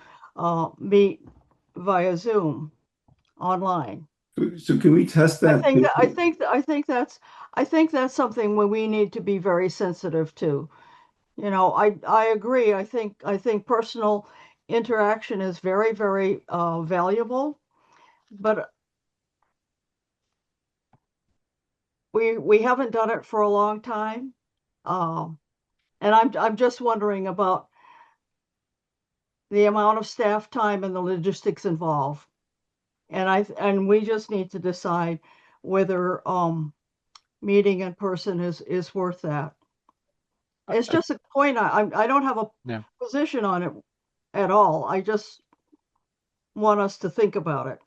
meet via Zoom online? So can we test I that think that I thinking? think that I think that's something where we need to be very sensitive to. You know, I agree. I think personal interaction is very valuable, but we haven't done it for a long time. Um, and I'm just wondering about the amount of staff time and the logistics involved. And we just need to decide whether meeting in person is worth that. It's just a point. I don't have a Yeah. position on it at all. I just want us to think about it.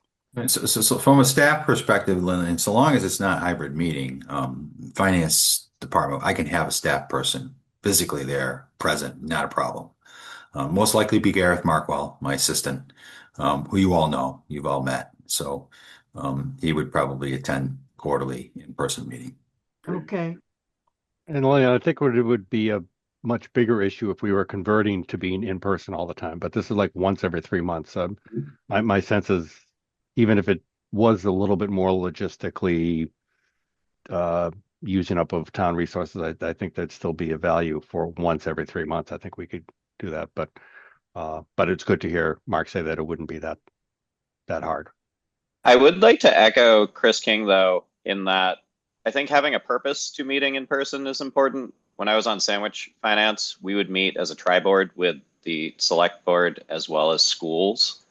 So from a staff perspective, Lynn, so long as it's not a hybrid meeting, finance department, I can have a staff person physically there, present, not a problem. Most likely be Gareth Markwell, my assistant, who you all know, you've all met. So he would probably attend quarterly in-person meeting. Okay. And Lillian, I think it would be a much bigger issue if we were converting to being in person all the time. But this is like once every 3 months. My sense is, even if it was a little bit more logistically uh, using up of town resources, I think there'd still be a value for once every 3 months. I think we could do that. But it's good to hear Mark say that it wouldn't be that hard. I would like to echo Chris King, though, in that I think having a purpose to meeting in person is important. When I was on Sandwich Finance, we would meet as a tri-board with the select board as well as schools.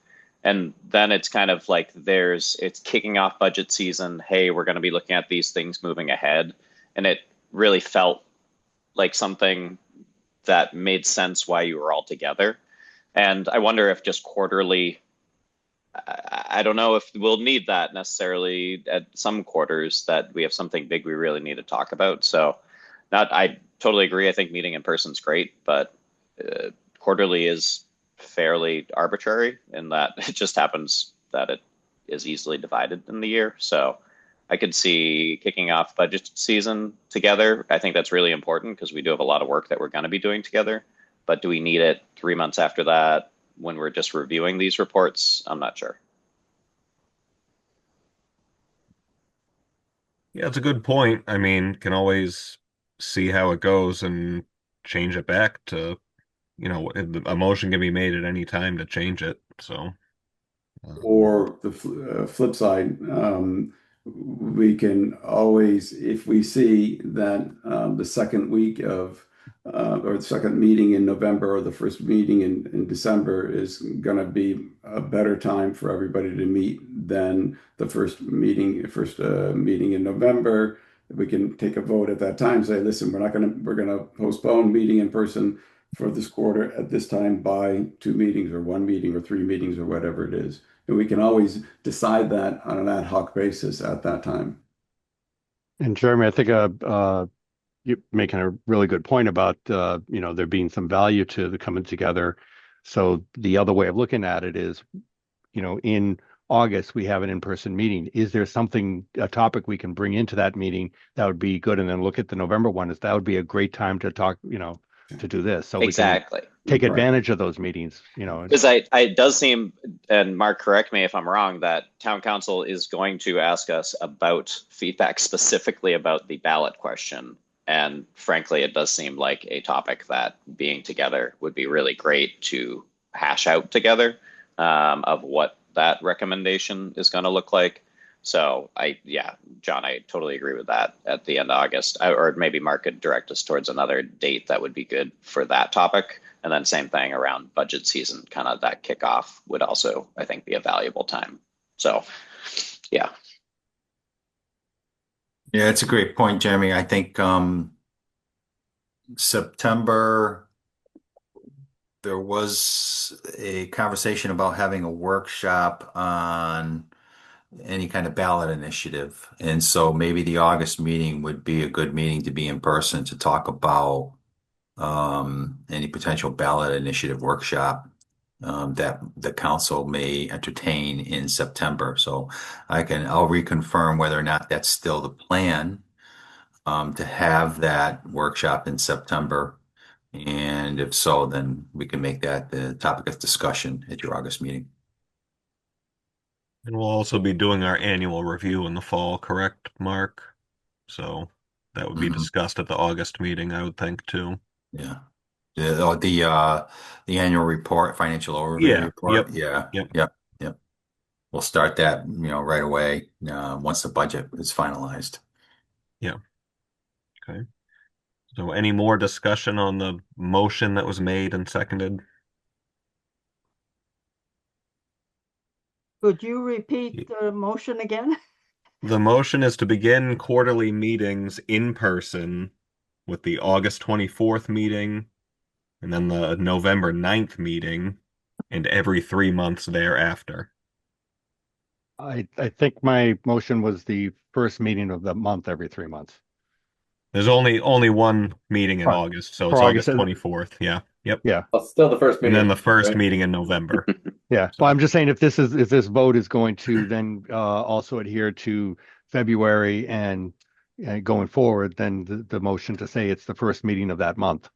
And then it's kind of like it's kicking off budget season. Hey, we're going to be looking at these things moving ahead. And it really felt like something that made sense why you were all together. And I wonder if just quarterly, I don't know if we'll need that necessarily at some quarters, that we have something big we really need to talk about. So I totally agree. I think meeting in person is great, but quarterly is fairly arbitrary in that it just happens that it is easily divided in the year. So I could see kicking off budget season together. I think that's really important because we do have a lot of work that we're going to be doing together. But do we need it 3 months after that when we're just reviewing these reports? I'm not sure. Yeah, it's a good point. I mean, can always see how it goes and change it back to, a motion can be made at any time to change it. So, Or the flip side, we can always, if we see that the second week of, or the second meeting in November or the first meeting in December is going to be a better time for everybody to meet than the first meeting in November, we can take a vote at that time, say, listen, we're going to postpone meeting in person for this quarter at this time by 2 meetings or 1 meeting or 3 meetings or whatever it is. And we can always decide that on an ad hoc basis at that time. And Jeremy, I think you're making a really good point about there being some value to the coming together. So the other way of looking at it is, in August we have an in-person meeting. Is there a topic we can bring into that meeting that would be good? And then look at the November one. That would be a great time to talk, to do this, so we can Exactly. take Right. advantage of those meetings, you know. Because it does seem, and Mark, correct me if I'm wrong, that town council is going to ask us about feedback specifically about the ballot question. And frankly, it does seem like a topic that being together would be really great to hash out together, of what that recommendation is going to look like. So yeah, John, I totally agree with that at the end of August. Or maybe Mark could direct us towards another date that would be good for that topic. And then same thing around budget season, kind of that kickoff would also, I think, be a valuable time. So, yeah. Yeah, it's a great point, Jeremy. I think September, there was a conversation about having a workshop on any kind of ballot initiative. And so maybe the August meeting would be a good meeting to be in person to talk about any potential ballot initiative workshop that the council may entertain in September. So I'll reconfirm whether or not that's still the plan to have that workshop in September. And if so, then we can make that the topic of discussion at your August meeting. And we'll also be doing our annual review in the fall, correct, Mark? So that would be Mhm. discussed at the August meeting, I would think, too. Yeah. The annual report, financial overview Yeah, yep, report. Yeah. yep, Yep. Yep. We'll start that, right away, once the budget is finalized. yeah. Okay. So any more discussion on the motion that was made and seconded? Could you repeat the motion again? The motion is to begin quarterly meetings in person with the August 24th meeting and then the November 9th meeting and every 3 months thereafter. I think my motion was the first meeting of the month every 3 months. There's only one meeting in For August, so it's for August, August 24th. Yeah. Yep. yeah, Well, still the first And meeting, then the first right? meeting in November. yeah. So Well, I'm just saying if this vote is going to then also adhere to February and going forward, then the motion to say it's the first meeting of that month to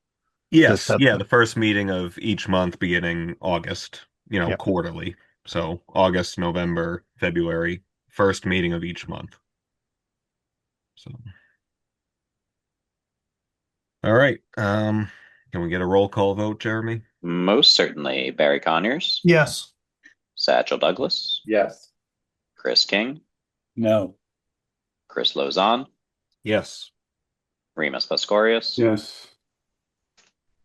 yes, set. yeah, the first meeting of each month beginning August, Yeah. quarterly. So August, November, February, first meeting of each month. So all right. Can we get a roll call vote, Jeremy? Most certainly. Barry Conyers, Yes. Satchel Douglas, Yes. Chris King, No. Chris Lozon, Yes. Remus Pascorius, Yes.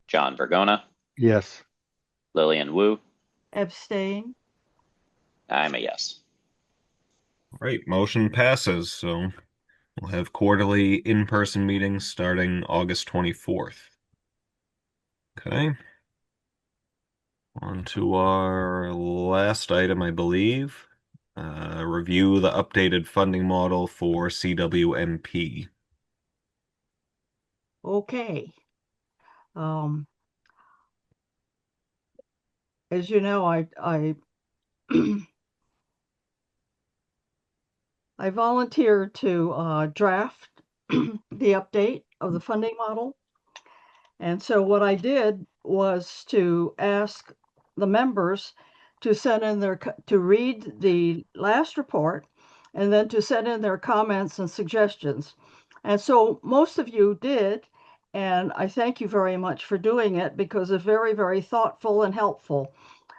John Vergona, Yes. Lillian Wu. Abstain. I'm a yes. All right, motion passes. So we'll have quarterly in-person meetings starting August 24th. Okay. On to our last item, I believe. Review the updated funding model for CWMP. Okay. As you know, I I volunteered to draft the update of the funding model. And so what I did was to ask the members to send in to read the last report and then to send in their comments and suggestions. And so most of you did, and I thank you very much for doing it because it's very, very thoughtful and helpful.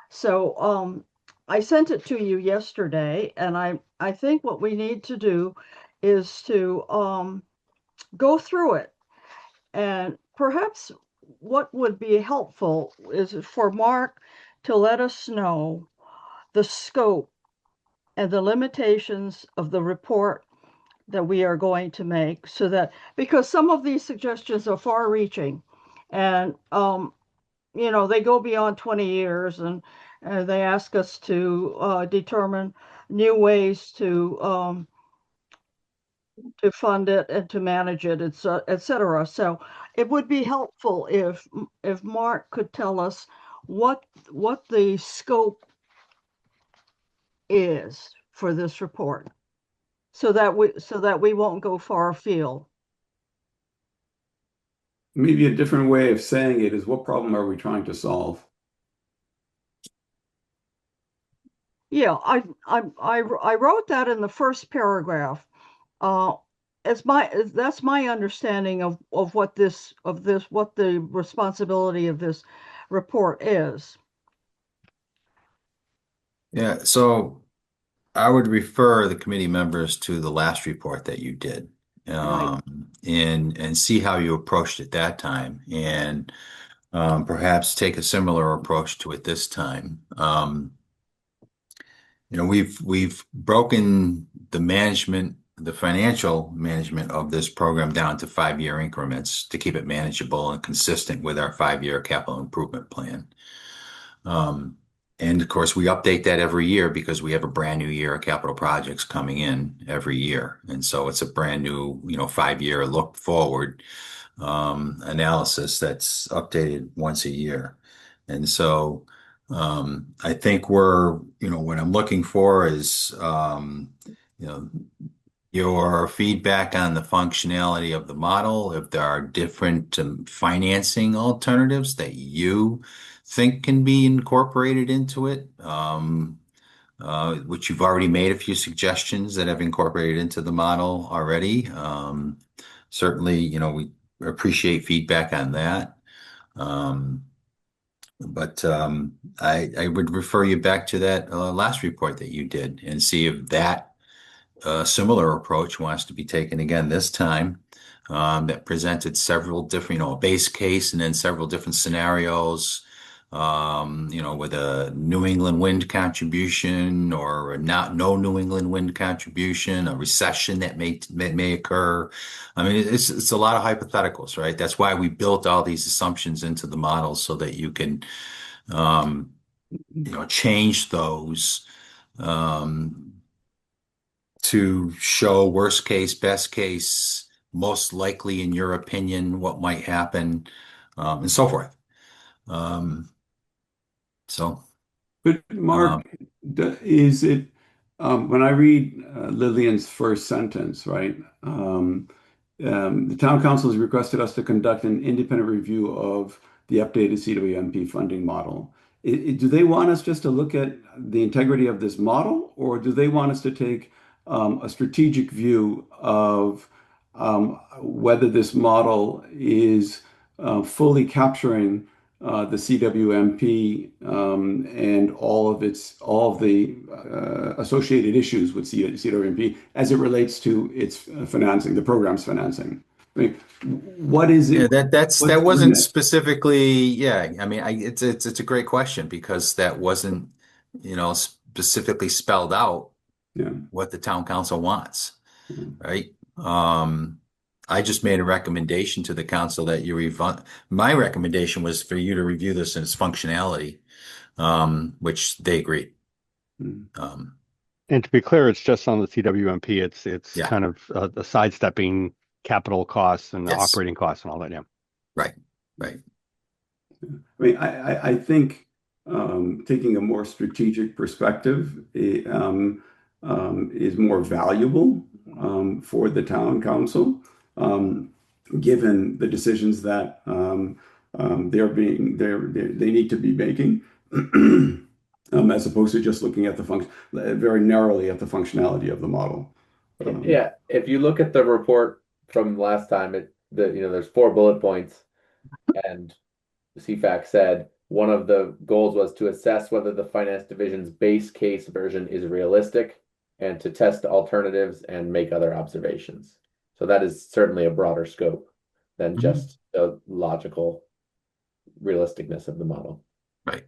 So I sent it to you yesterday, and I think what we need to do is to go through it. And perhaps what would be helpful is for Mark to let us know the scope and the limitations of the report that we are going to make so that because some of these suggestions are far reaching and they go beyond 20 years and they ask us to determine new ways to fund it and to manage it, et cetera. So it would be helpful if Mark could tell us what the scope is for this report, so that we won't go far afield. maybe a different way of saying it is, what problem are we trying to solve? Yeah, I wrote that in the first paragraph. Uh, that's my understanding of what what the responsibility of this report is. Yeah, so I would refer the committee members to the last report that you did, Right. and see how you approached it that time, and perhaps take a similar approach to it this time. We've broken the financial management of this program down to 5-year increments to keep it manageable and consistent with our 5-year capital improvement plan. Um, and of course, we update that every year because we have a brand new year of capital projects coming in every year. And so it's a brand new, 5-year look forward analysis that's updated once a year. And so I think what I'm looking for is, you know, your feedback on the functionality of the model, if there are different financing alternatives that you think can be incorporated into it, which you've already made a few suggestions that have incorporated into the model already. Certainly, we appreciate feedback on that. Um, but I would refer you back to that last report that you did and see if that similar approach wants to be taken again this time. That presented several different, a base case and then several different scenarios, with a New England wind contribution or no New England wind contribution, a recession that may occur. I mean, it's a lot of hypotheticals, right? That's why we built all these assumptions into the models so that you can, um, change those. Um, to show worst case, best case, most likely in your opinion, what might happen, and so forth. Um, so, But um, Mark, is it when I read Lillian's first sentence, right? The town council has requested us to conduct an independent review of the updated CWMP funding model. Do they want us just to look at the integrity of this model, or do they want us to take a strategic view of whether this model is fully capturing the CWMP and all of the associated issues with CWMP as it relates to its financing, the program's financing? I mean, what is yeah, it? What's that the wasn't limit? specifically, yeah. I mean, it's a great question because that wasn't, specifically spelled out Yeah. what the town council wants, Yeah. right? I just made a recommendation to the council that you review. My recommendation was for you to review this in its functionality, which they agreed. Mm. Um, And to be clear, it's just on the CWMP. It's yeah, kind of the sidestepping capital costs and the yes, operating costs and all that. Yeah. right, right. I mean, I think taking a more strategic perspective is more valuable for the town council, given the decisions that they need to be making, as opposed to just looking at the function very narrowly at the functionality of the model. Yeah, if you look at the report from last time, there's 4 bullet points, and CFAC said one of the goals was to assess whether the finance division's base case version is realistic and to test alternatives and make other observations. So that is certainly a broader scope than just the logical realisticness of the model. Right.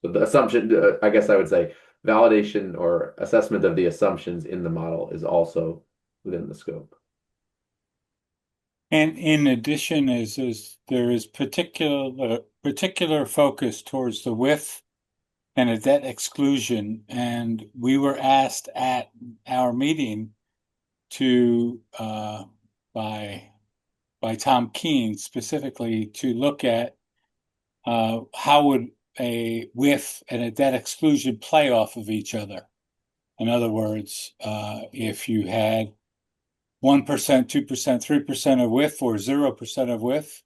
So the assumption, I guess I would say, validation or assessment of the assumptions in the model is also within the scope. And in addition, there is particular focus towards the width and a debt exclusion. And we were asked at our meeting to by Tom Keene specifically to look at how would a width and a debt exclusion play off of each other. In other words, if you had 1%, 2%, 3% of width or 0% of width,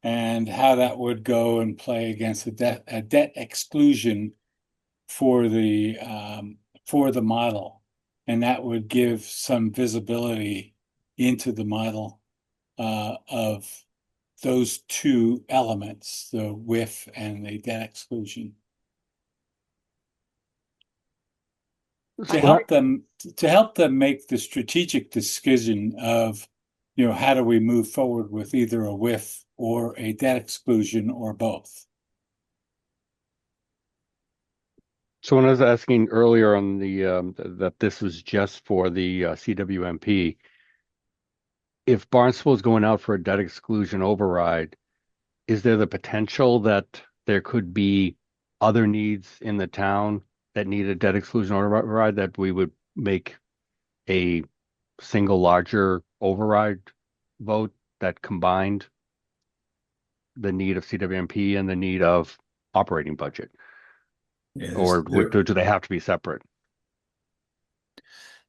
and how that would go and play against a debt exclusion for the model, and that would give some visibility into the model of those two elements, the WIF and the debt exclusion. To help them make the strategic decision of, how do we move forward with either a WIF or a debt exclusion or both. So when I was asking earlier on that this was just for the CWMP, if Barnstable is going out for a debt exclusion override, is there the potential that there could be other needs in the town that need a debt exclusion override that we would make a single larger override vote that combined the need of CWMP and the need of operating budget? Yeah, Or do they have to be separate?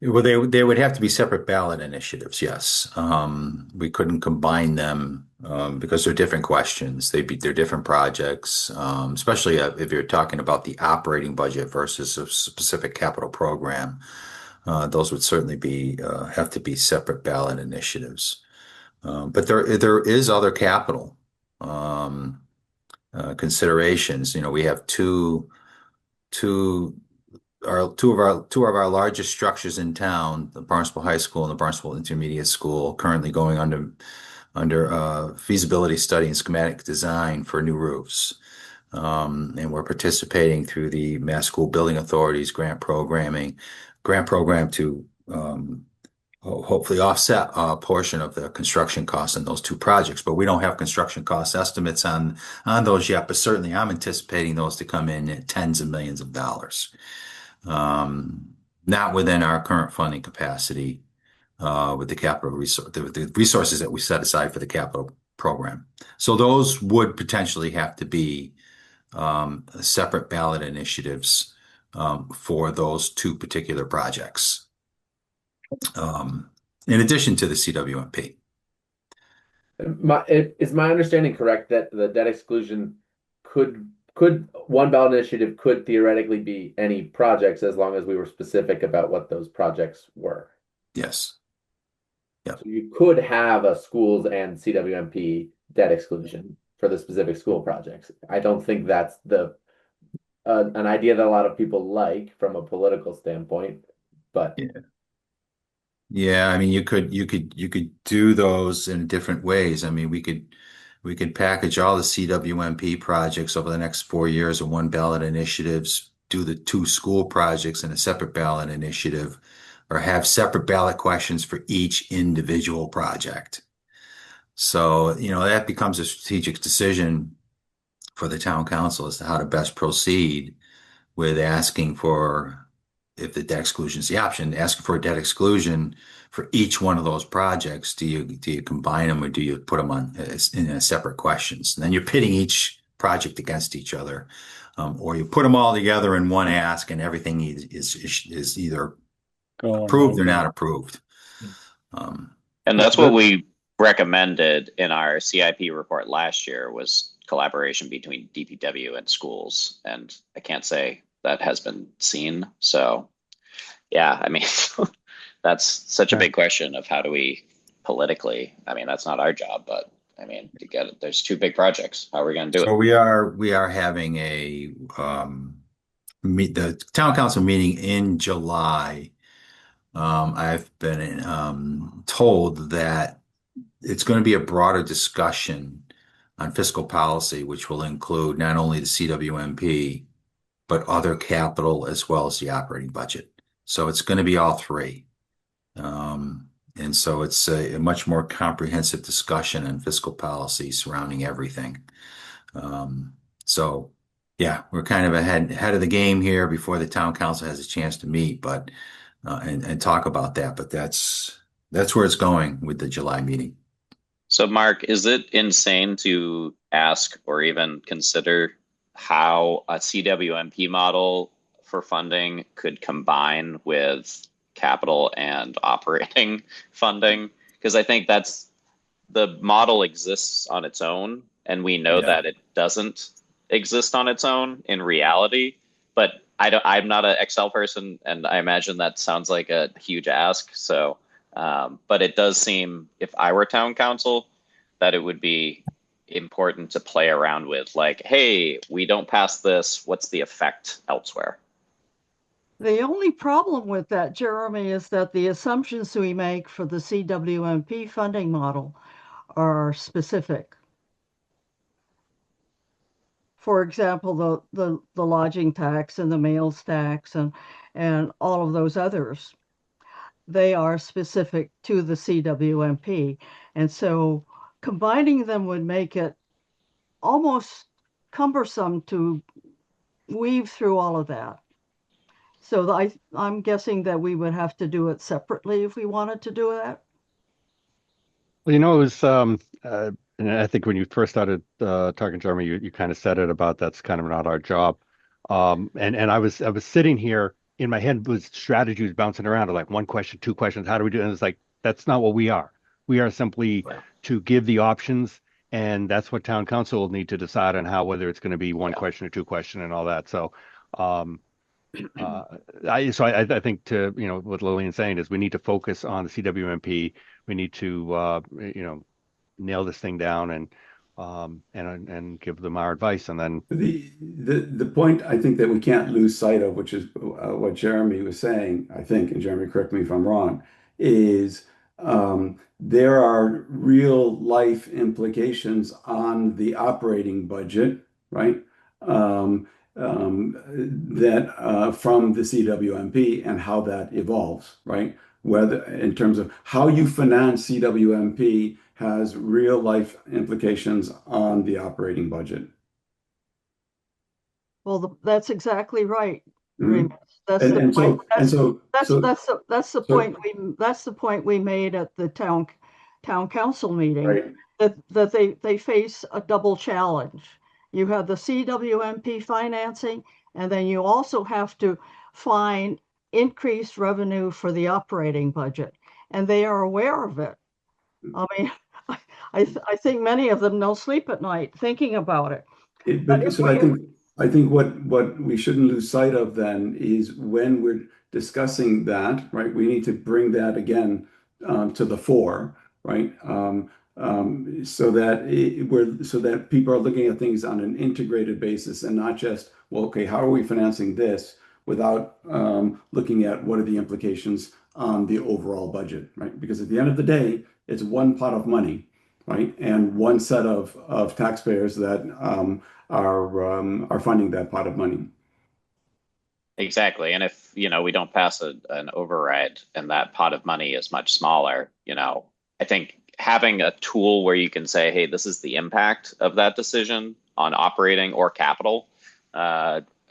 well, they would have to be separate ballot initiatives, yes. We couldn't combine them because they're different questions. They're different projects, especially if you're talking about the operating budget versus a specific capital program. Those would certainly have to be separate ballot initiatives. But there is other capital considerations. We have two two of our largest structures in town, the Barnstable High School and the Barnstable Intermediate School, currently going under feasibility study and schematic design for new roofs. And we're participating through the Mass School Building Authority's grant program to hopefully offset a portion of the construction costs in those two projects. But we don't have construction cost estimates on those yet. But certainly, I'm anticipating those to come in at tens of millions of dollars. Not within our current funding capacity with the resources that we set aside for the capital program. So those would potentially have to be separate ballot initiatives for those two particular projects, in addition to the CWMP. Is my understanding correct that the debt exclusion could one ballot initiative could theoretically be any projects as long as we were specific about what those projects were? Yes. Yeah. So you could have a schools and CWMP debt exclusion for the specific school projects. I don't think that's an idea that a lot of people like from a political standpoint, but yeah. Yeah, I mean, you could do those in different ways. I mean, we could package all the CWMP projects over the next 4 years in one ballot initiatives, do the two school projects in a separate ballot initiative, or have separate ballot questions for each individual project. So, that becomes a strategic decision for the town council as to how to best proceed with asking for, if the debt exclusion is the option, asking for a debt exclusion for each one of those projects. Do you combine them, or do you put them in separate questions? And then you're pitting each project against each other, or you put them all together in one ask, and everything is either approved or not approved. And that's what we recommended in our CIP report last year, was collaboration between DPW and schools. And I can't say that has been seen. So yeah, I mean, that's such a big question of how do we politically, I mean, that's not our job, but I mean, to get it, there's two big projects. How are we going to do it? So we are having the town council meeting in July. I've been told that it's going to be a broader discussion on fiscal policy, which will include not only the CWMP, but other capital as well as the operating budget. So it's going to be all three. And so it's a much more comprehensive discussion on fiscal policy surrounding everything. So yeah, we're kind of ahead of the game here before the town council has a chance to meet, but and talk about that. But that's where it's going with the July meeting. So Mark, is it insane to ask or even consider how a CWMP model for funding could combine with capital and operating funding? Because I think the model exists on its own, and we know Yeah. that it doesn't exist on its own in reality. But I'm not an Excel person, and I imagine that sounds like a huge ask. So, but it does seem, if I were town council, that it would be important to play around with, like, hey, we don't pass this, what's the effect elsewhere? The only problem with that, Jeremy, is that the assumptions we make for the CWMP funding model are specific. For example, the lodging tax and the meals tax and all of those others, they are specific to the CWMP. And so combining them would make it almost cumbersome to weave through all of that. So I'm guessing that we would have to do it separately if we wanted to do that. Well, it was and I think when you first started talking, Jeremy, you kind of said it about that's kind of not our job. And I was sitting here in my head was strategy was bouncing around like one question, two questions, how do we do it? And it's like that's not what we are. We are simply to give the options, and that's what town council will need to decide on how whether it's going to be one question or two question and all that. So um uh, I think to what Lillian's saying is we need to focus on the CWMP. We need to nail this thing down and give them our advice, and then The point I think that we can't lose sight of, which is what Jeremy was saying, I think, and Jeremy, correct me if I'm wrong, is there are real life implications on the operating budget, right? Um, that from the CWMP and how that evolves, right? Whether in terms of how you finance CWMP has real life implications on the operating budget. Well, that's exactly right, Mhm. Remus. That's And the and point. so and so so That's the so point we made at the town council meeting right. that they face a double challenge. You have the CWMP financing, and then you also have to find increased revenue for the operating budget, and they are aware of it. I mean, I think many of them don't sleep at night thinking about it. But But so I think what we shouldn't lose sight of then is when we're discussing that, right? We need to bring that again to the fore, right? So that so that people are looking at things on an integrated basis and not just, well, okay, how are we financing this without looking at what are the implications on the overall budget, right? Because at the end of the day, it's one pot of money, right? And one set of taxpayers that are funding that pot of money. Exactly. And if, we don't pass an override and that pot of money is much smaller, I think having a tool where you can say, hey, this is the impact of that decision on operating or capital,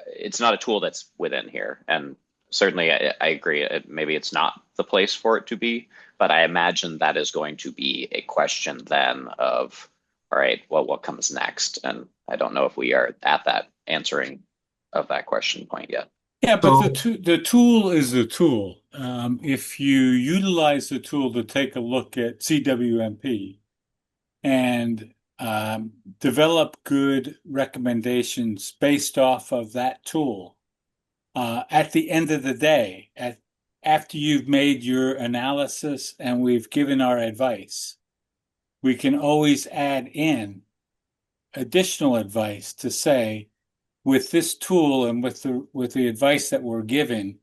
it's not a tool that's within here. And certainly I agree. Maybe it's not the place for it to be, but I imagine that is going to be a question then of, all right, well, what comes next? And I don't know if we are at that answering of that question point yet. Yeah, but So the tool is the tool. If you utilize the tool to take a look at CWMP and develop good recommendations based off of that tool, at the end of the day, after you've made your analysis and we've given our advice, we can always add in additional advice to say, with this tool and with the advice that we're given,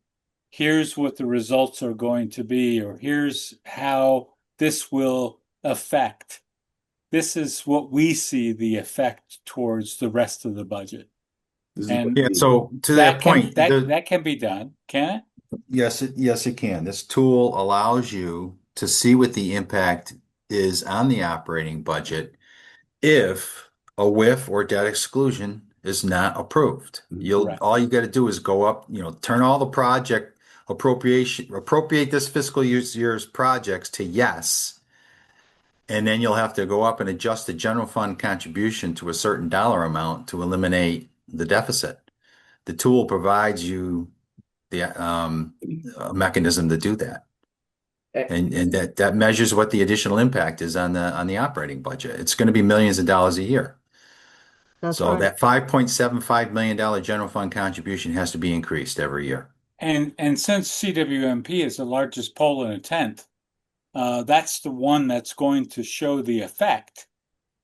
here's what the results are going to be, or here's how this will affect. This is what we see the effect towards the rest of the budget. This is what And yeah, so to that that point, can be done, can it? yes, it can. This tool allows you to see what the impact is on the operating budget if a whiff or debt exclusion is not approved. Correct. All you got to do is go up, turn all the project appropriate this fiscal year's projects to yes. And then you'll have to go up and adjust the general fund contribution to a certain dollar amount to eliminate the deficit. The tool provides you the a mechanism to do that. And that measures what the additional impact is on the operating budget. It's going to be millions of dollars a year. That's So right. that $5.75 million general fund contribution has to be increased every year. And since CWMP is the largest poll in a tenth, that's the one that's going to show the effect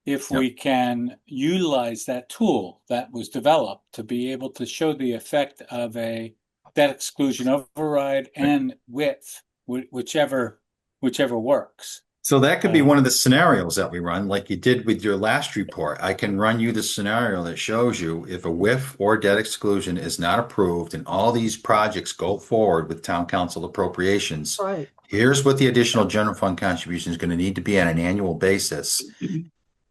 if Yep. we can utilize that tool that was developed to be able to show the effect of a debt exclusion override and width, whichever works. So that could be one of the scenarios that we run, like you did with your last report. I can run you the scenario that shows you if a whiff or debt exclusion is not approved and all these projects go forward with town council appropriations. Right. Here's what the additional general fund contribution is going to need to be on an annual basis.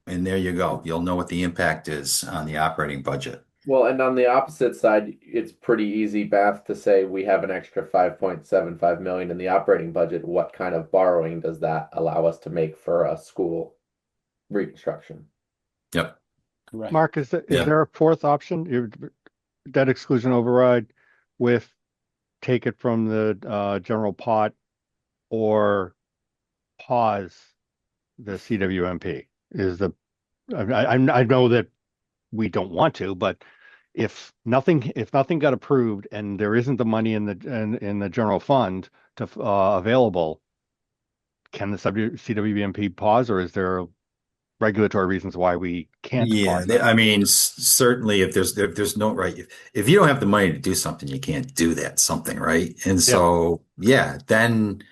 And there you go. You'll know what the impact is on the operating budget. Well, and on the opposite side, it's pretty easy math to say we have an extra 5.75 million in the operating budget. What kind of borrowing does that allow us to make for a school reconstruction? Yep. Correct. Mark, is there a fourth option? Debt exclusion override with take it from the general pot or pause the CWMP? I know that we don't want to, but if nothing got approved and there isn't the money in the general fund to available, can the CWMP pause, or is there regulatory reasons why we can't pause it? I mean, certainly if there's no right, if you don't have the money to do something, you can't do that something, right? And so, then,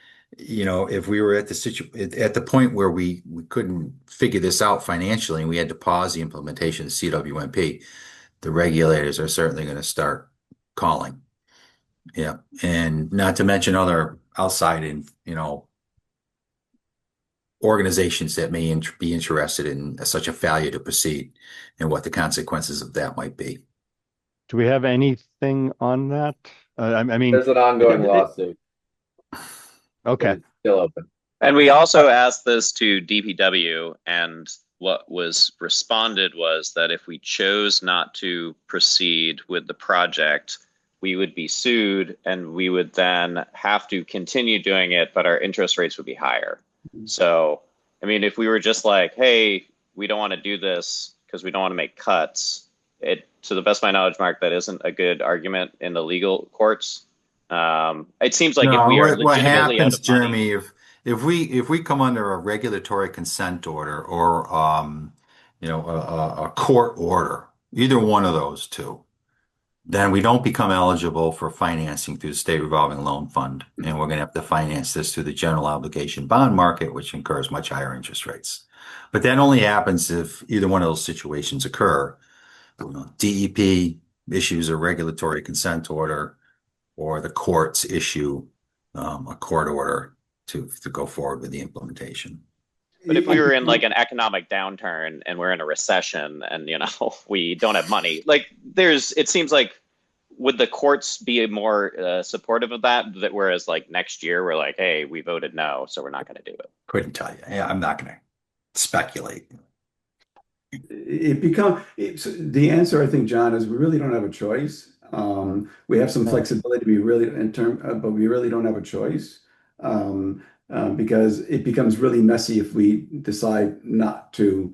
if we were at the point where we couldn't figure this out financially and we had to pause the implementation of CWMP, the regulators are certainly going to start calling. Yeah. And not to mention other outside organizations that may be interested in such a failure to proceed and what the consequences of that might be. Do we have anything on that? I mean, there's an ongoing lawsuit. Okay. It's still open. And we also asked this to DPW, and what was responded was that if we chose not to proceed with the project, we would be sued and we would then have to continue doing it, but our interest rates would be higher. So, I mean, if we were just like, hey, we don't want to do this because we don't want to make cuts, to the best of my knowledge, Mark, that isn't a good argument in the legal courts. It seems like if we are legitimately what happens, out of Jeremy, money, if we come under a regulatory consent order or a court order, either one of those two, then we don't become eligible for financing through the state revolving loan fund, and we're going to have to finance this through the general obligation bond market, which incurs much higher interest rates. But that only happens if either one of those situations occur. DEP issues a regulatory consent order, or the courts issue a court order to go forward with the implementation. but if we were in like an economic downturn and we're in a recession and we don't have money, it seems like, would the courts be more supportive of that? Whereas like next year we're like, hey, we voted no, so we're not going to do it. Couldn't tell you. Yeah, I'm not going to speculate. The answer, I think, John, is we really don't have a choice. We have some flexibility but we really don't have a choice. Because it becomes really messy if we decide not to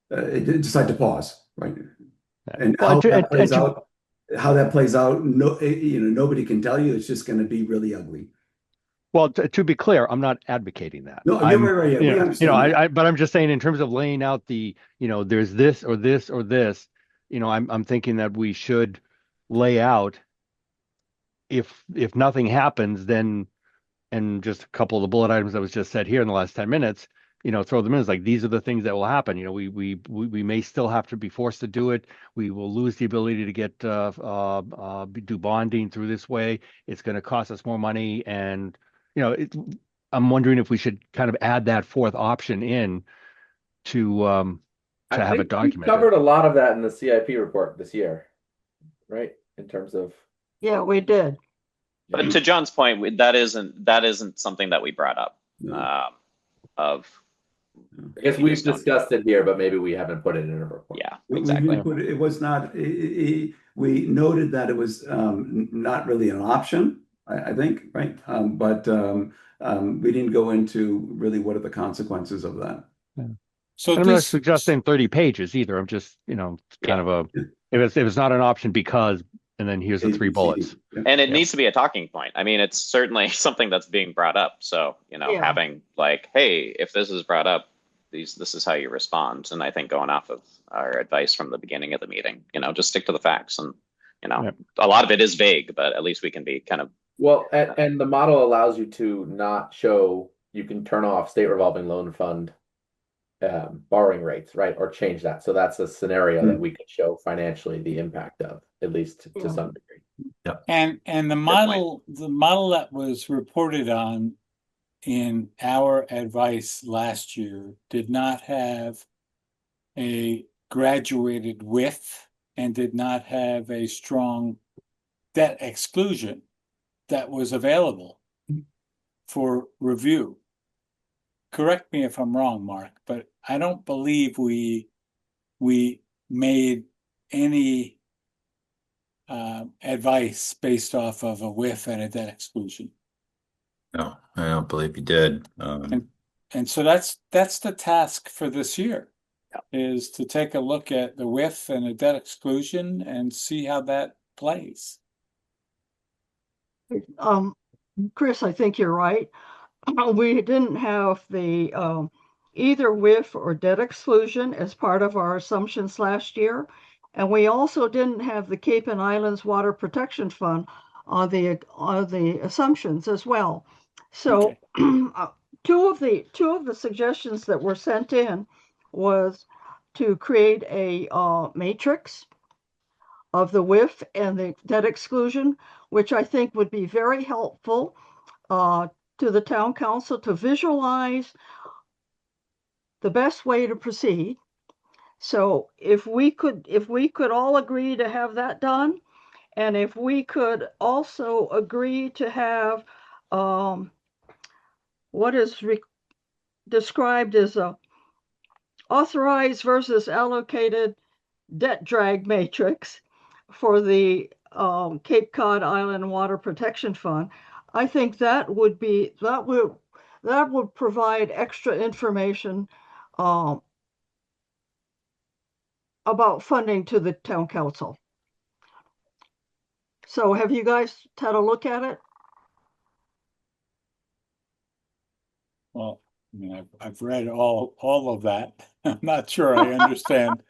decide to pause, right? And how that plays out, nobody can tell you. It's just going to be really ugly. Well, to be clear, I'm not advocating that. No, right. We understand. But I'm just saying in terms of laying out there's this or this or this, I'm thinking that we should lay out if nothing happens, then, and just a couple of the bullet items that was just said here in the last 10 minutes, throw them in. It's like, these are the things that will happen. We may still have to be forced to do it. We will lose the ability to get do bonding through this way. It's going to cost us more money, and I'm wondering if we should kind of add that fourth option in to have it documented. We covered a lot of that in the CIP report this year, right? In terms of we did. But to John's point, that isn't something that we brought up. I guess we've discussed it here, but maybe we haven't put it in a report. Yeah, exactly. It was not. We noted that it was not really an option. I think, right? But we didn't go into really what are the consequences of that. Yeah. So And I'm not this, suggesting 30 pages either. I'm just, kind Yeah. of if it's not an option because, and then here's the A, three B, C, bullets. D. Yeah. And it Yeah. needs to be a talking point. I mean, it's certainly something that's being brought up. So, Yeah. having like, hey, if this is brought up, this is how you respond. And I think going off of our advice from the beginning of the meeting, just stick to the facts. And, Yeah. a lot of it is vague, but at least we can be kind of, Well, and the model allows you to not show, you can turn off state revolving loan fund borrowing rates, right? Or change that. So that's a scenario that we could show financially the impact of, at least to Yeah. some degree. and the model that was reported on in our advice last year did not have a graduated width and did not have a strong debt exclusion that was available for review. Correct me if I'm wrong, Mark, but I don't believe we made any advice based off of a whiff and a debt exclusion. No, I don't believe you did. And so that's the task for this year, is to take a look at the whiff and a debt exclusion and see how that plays. Chris, I think you're right. We didn't have the either WIF or debt exclusion as part of our assumptions last year. And we also didn't have the Cape and Islands Water Protection Fund on the assumptions as well. So two of the suggestions that were sent in was to create a matrix of the WIF and the debt exclusion, which I think would be very helpful to the town council to visualize the best way to proceed. So if we could all agree to have that done, and if we could also agree to have what is described as a authorized versus allocated debt drag matrix for the Cape Cod Island Water Protection Fund, I think that would provide extra information about funding to the town council. So have you guys had a look at it? Well, I mean, I've read all of that. I'm not sure I understand.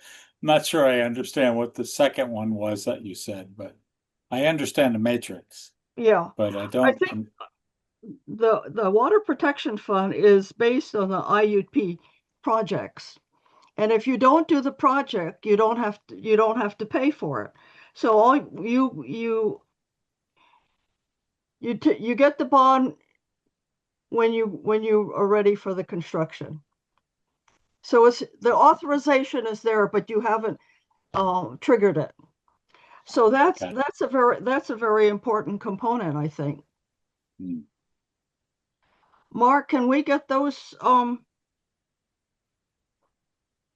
I'm not sure I understand what the second one was that you said, but I understand the matrix. Yeah, But I I don't. think the Water Protection Fund is based on the IUP projects. And if you don't do the project, you don't have to pay for it. So all you get the bond when you are ready for the construction. So it's the authorization is there, but you haven't triggered it. So that's a very important component, I think. Mark, can we get those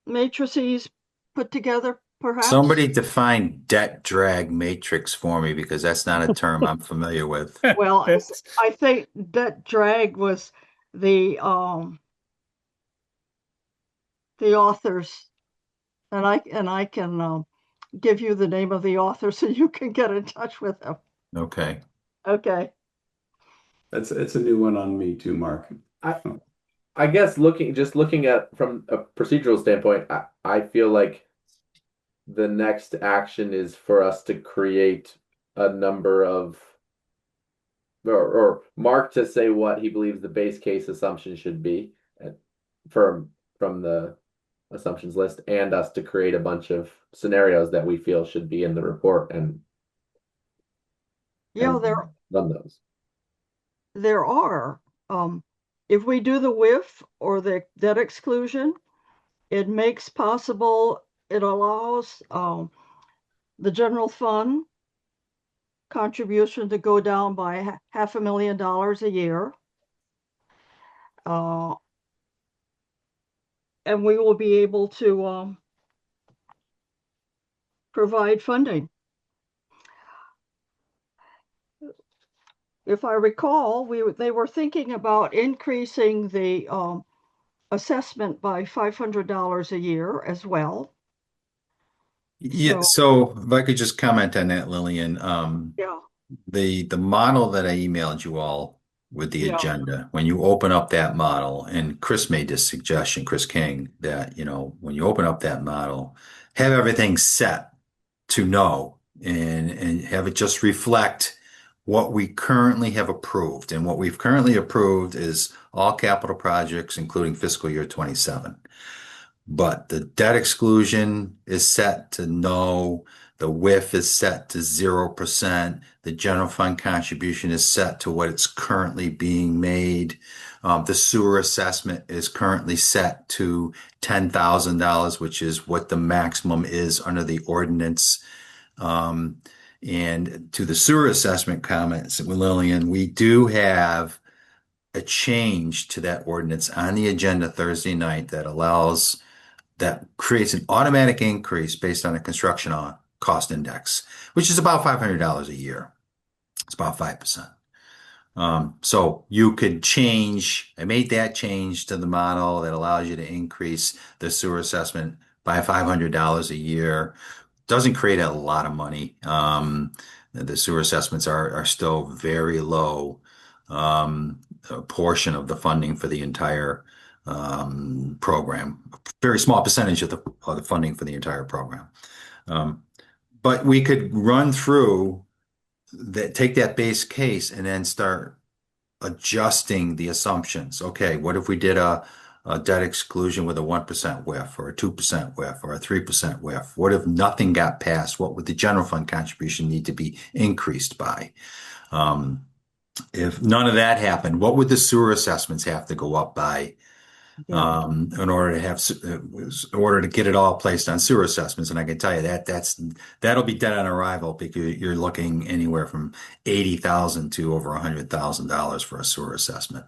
matrices put together, perhaps? Somebody define debt drag matrix for me because that's not a term I'm familiar with. Well, I think that drag was the authors, and I can give you the name of the author so you can get in touch with them. Okay. Okay. It's a new one on me too, Mark. I guess looking at from a procedural standpoint, I feel like the next action is for us to create a number of or Mark to say what he believes the base case assumption should be from the assumptions list, and us to create a bunch of scenarios that we feel should be in the report and there run those. there are. If we do the WIF or the debt exclusion, it allows the general fund contribution to go down by $500,000 a year. And we will be able to provide funding. if I recall, they were thinking about increasing the assessment by $500 a year as well. Yeah, So, so if I could just comment on that, Lillian, yeah, the model that I emailed you all with the yeah, agenda, when you open up that model, and Chris made this suggestion, Chris King, that, when you open up that model, have everything set to no and have it just reflect what we currently have approved. And what we've currently approved is all capital projects, including fiscal year 27. But the debt exclusion is set to no, the WIF is set to 0%, the general fund contribution is set to what it's currently being made. The sewer assessment is currently set to $10,000, which is what the maximum is under the ordinance. And to the sewer assessment comments, Lillian, we do have a change to that ordinance on the agenda Thursday night that creates an automatic increase based on a construction cost index, which is about $500 a year. It's about 5%. So you could I made that change to the model that allows you to increase the sewer assessment by $500 a year. Doesn't create a lot of money. The sewer assessments are still very low, a portion of the funding for the entire program. Very small percentage of the funding for the entire program. But we could run through that, take that base case and then start adjusting the assumptions. Okay, what if we did a debt exclusion with a 1% WIF or a 2% WIF or a 3% WIF? What if nothing got passed? What would the general fund contribution need to be increased by? If none of that happened, what would the sewer assessments have to go up by in order to get it all placed on sewer assessments? And I can tell you that'll be dead on arrival, because you're looking anywhere from $80,000 to over $100,000 for a sewer assessment.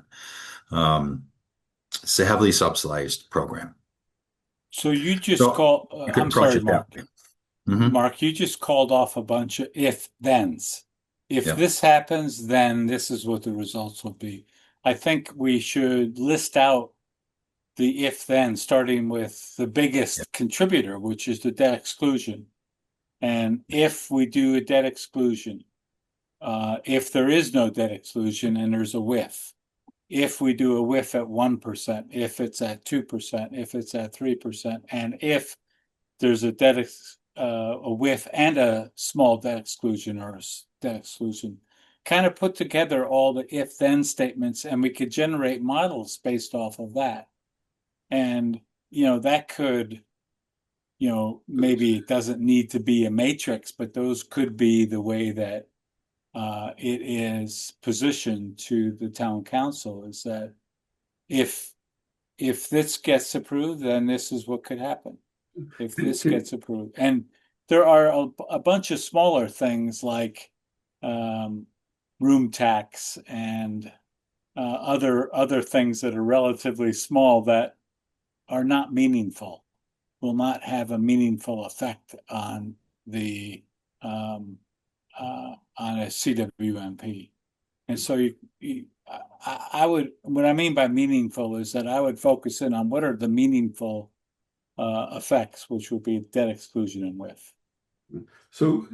It's a heavily subsidized program. So you just So call, you could I'm approach sorry, it that Mark. way. Mhm. Mark, you just called off a bunch of if-thens. If Yeah. this happens, then this is what the results will be. I think we should list out the if-then, starting with the biggest contributor, which is the debt exclusion. And if we do a debt exclusion, if there is no debt exclusion and there's a WIF, if we do a WIF at 1%, if it's at 2%, if it's at 3%, and if there's a WIF and a small debt exclusion or a debt exclusion, kind of put together all the if-then statements, and we could generate models based off of that. And, that could, maybe it doesn't need to be a matrix, but those could be the way that it is positioned to the town council, is that if this gets approved, then this is what could happen. If this gets approved. And there are a bunch of smaller things like room tax and other things that are relatively small that are not meaningful, will not have a meaningful effect on the on a CWMP. And so I would, what I mean by meaningful is that I would focus in on what are the meaningful effects, which would be debt exclusion and WIF. So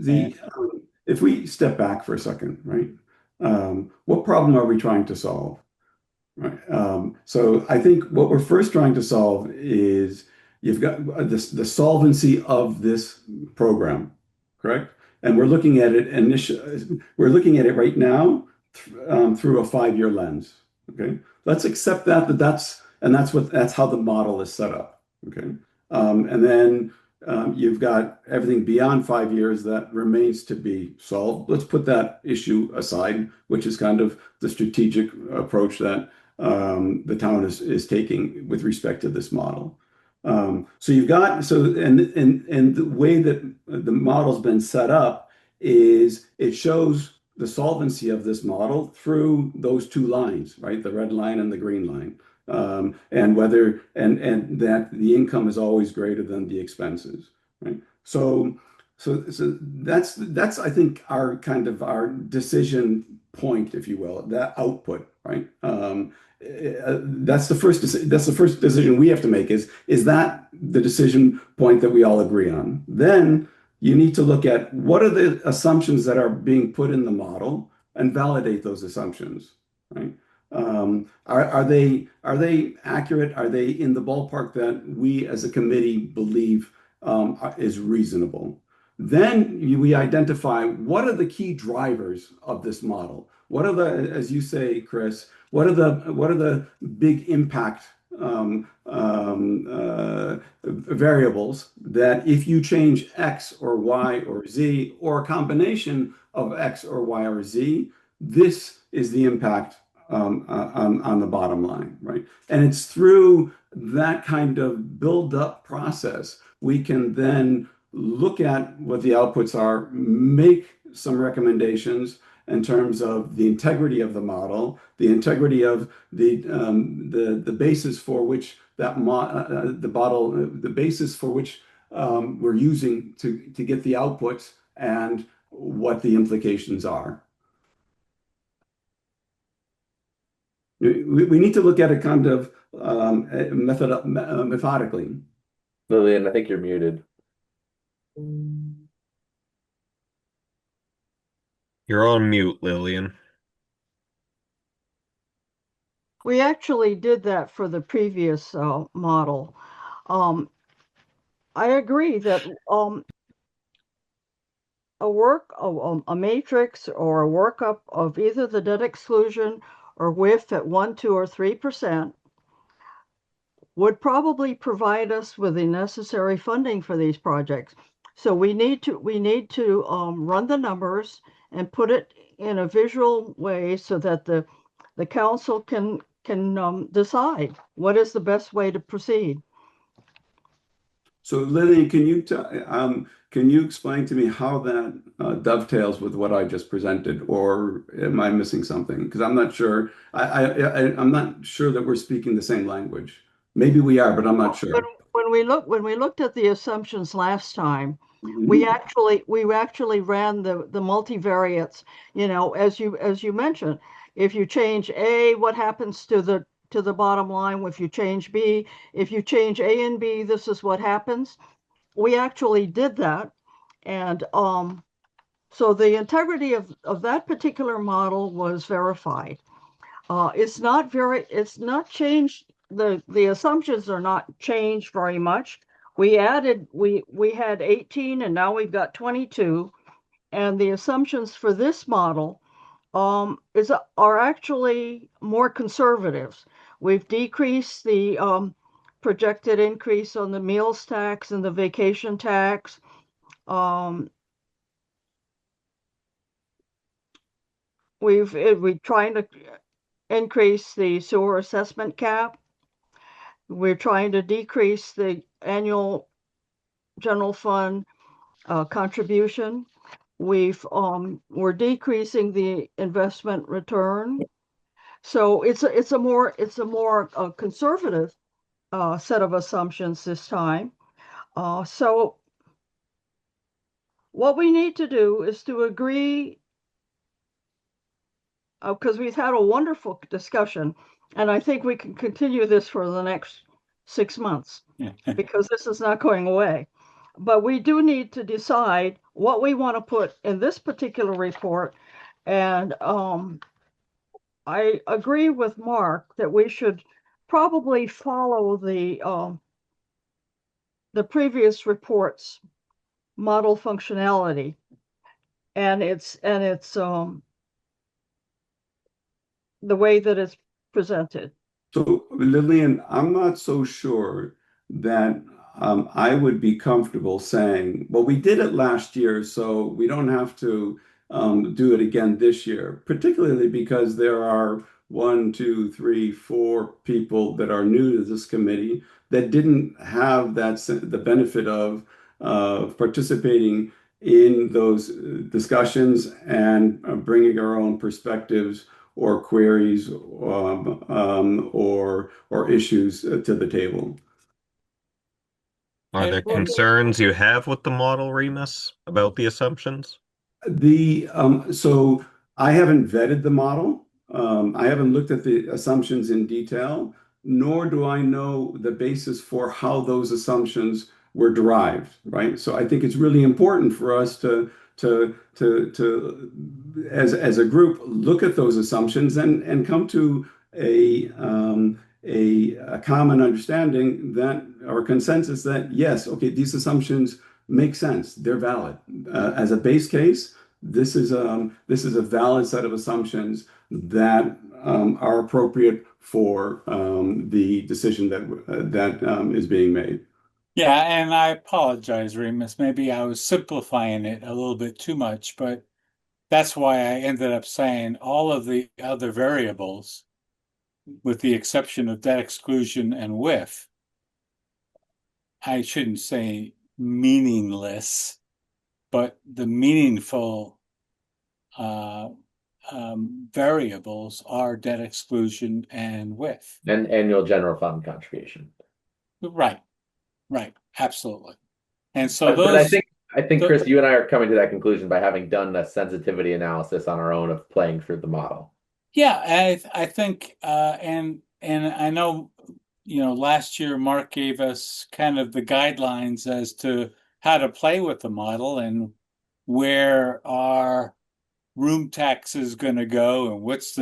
if we step back for a second, right? What problem are we trying to solve? Right. So I think what we're first trying to solve is you've got the solvency of this program, correct? And we're looking at it we're looking at it right now through a 5-year lens. Okay. Let's accept that's how the model is set up. Okay. And then you've got everything beyond 5 years that remains to be solved. Let's put that issue aside, which is kind of the strategic approach that the town is taking with respect to this model. So you've got and the way that the model's been set up is it shows the solvency of this model through those two lines, right? The red line and the green line. And that the income is always greater than the expenses, right? So So that's I think our kind of our decision point, if you will, that output, right? That's the first decision we have to make is that the decision point that we all agree on. Then you need to look at what are the assumptions that are being put in the model and validate those assumptions, right? Are they accurate? Are they in the ballpark that we as a committee believe is reasonable? Then we identify what are the key drivers of this model. What are the, as you say, Chris, what are the big impact variables that if you change X or Y or Z or a combination of X or Y or Z, this is the impact on the bottom line, right? And it's through that kind of build-up process we can then look at what the outputs are, make some recommendations in terms of the integrity of the model, the integrity of the basis for which the basis for which we're using to get the outputs and what the implications are. We need to look at it kind of methodically. Lillian, I think you're muted. You're on mute, Lillian. We actually did that for the previous model. I agree that a matrix or a workup of either the debt exclusion or WIF at 1, 2, or 3% would probably provide us with the necessary funding for these projects. So we need to run the numbers and put it in a visual way so that the council can decide what is the best way to proceed. So Lillian, can you explain to me how that dovetails with what I just presented, or am I missing something? Because I'm not sure. I'm not sure that we're speaking the same language. Maybe we are, but I'm not sure. When we looked at the assumptions last time, Mhm. we actually ran the multivariates. As you mentioned, if you change A, what happens to the bottom line? If you change B, if you change A and B, this is what happens. We actually did that, and so the integrity of that particular model was verified. It's not changed. The assumptions are not changed very much. We had 18 and now we've got 22, and the assumptions for this model are actually more conservative. We've decreased the projected increase on the meals tax and the vacation tax. We're trying to increase the sewer assessment cap. We're trying to decrease the annual general fund contribution. We're decreasing the investment return. So it's a more conservative set of assumptions this time. So what we need to do is to agree, because we've had a wonderful discussion, and I think we can continue this for the next 6 months because this is not going away. But we do need to decide what we want to put in this particular report. And I agree with Mark that we should probably follow the previous report's model functionality, and it's the way that it's presented. So Lillian, I'm not so sure that I would be comfortable saying, well, we did it last year, so we don't have to do it again this year, particularly because there are 1, 2, 3, 4 people that are new to this committee that didn't have the benefit of participating in those discussions and bringing our own perspectives or queries or issues to the table. Are there concerns you have with the model, Remus, about the assumptions? So I haven't vetted the model. I haven't looked at the assumptions in detail, nor do I know the basis for how those assumptions were derived, right? So I think it's really important for us as a group, look at those assumptions and come to a common understanding that or consensus that yes, okay, these assumptions make sense. They're valid. As a base case, this is a valid set of assumptions that are appropriate for the decision that is being made. Yeah, and I apologize, Remus. Maybe I was simplifying it a little bit too much, but that's why I ended up saying all of the other variables, with the exception of debt exclusion and WIF, I shouldn't say meaningless, but the meaningful uh, variables are debt exclusion and WIF. And annual general fund contribution. Right, right, absolutely. And so But I those, think Chris, you and I are coming to that conclusion by having done a sensitivity analysis on our own of playing through the model. yeah, I think, and I know, last year Mark gave us kind of the guidelines as to how to play with the model and where our room tax is going to go and what's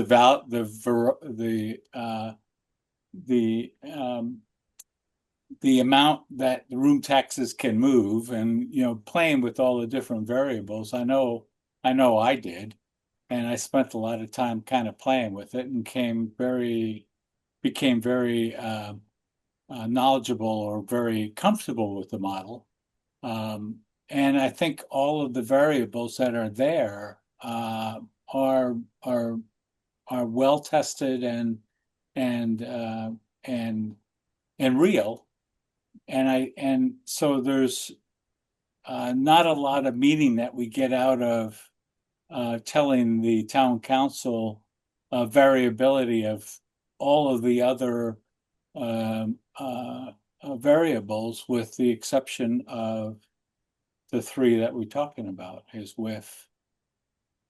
the amount that the room taxes can move, and playing with all the different variables. I did, and I spent a lot of time kind of playing with it and became very knowledgeable or very comfortable with the model. And I think all of the variables that are there are well tested and real. And so there's not a lot of meaning that we get out of telling the town council variability of all of the other variables, with the exception of the three that we're talking about, is with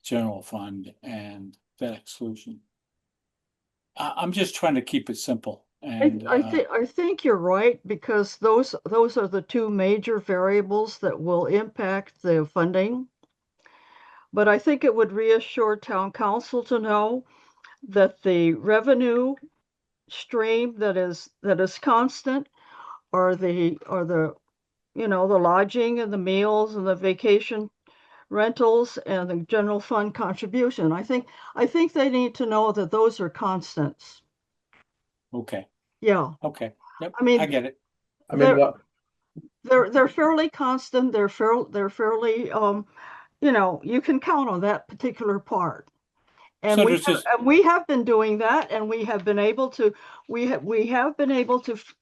general fund and debt exclusion. I'm just trying to keep it simple. And I think you're right, because those are the two major variables that will impact the funding. But I think it would reassure town council to know that the revenue stream that is constant are the the lodging and the meals and the vacation rentals and the general fund contribution. I think they need to know that those are constants. okay, Yeah. okay, yep, I mean, I get it. I mean, what they're fairly constant. They're fairly you can count on that particular part. And So there's just we have been doing that, and we have been able to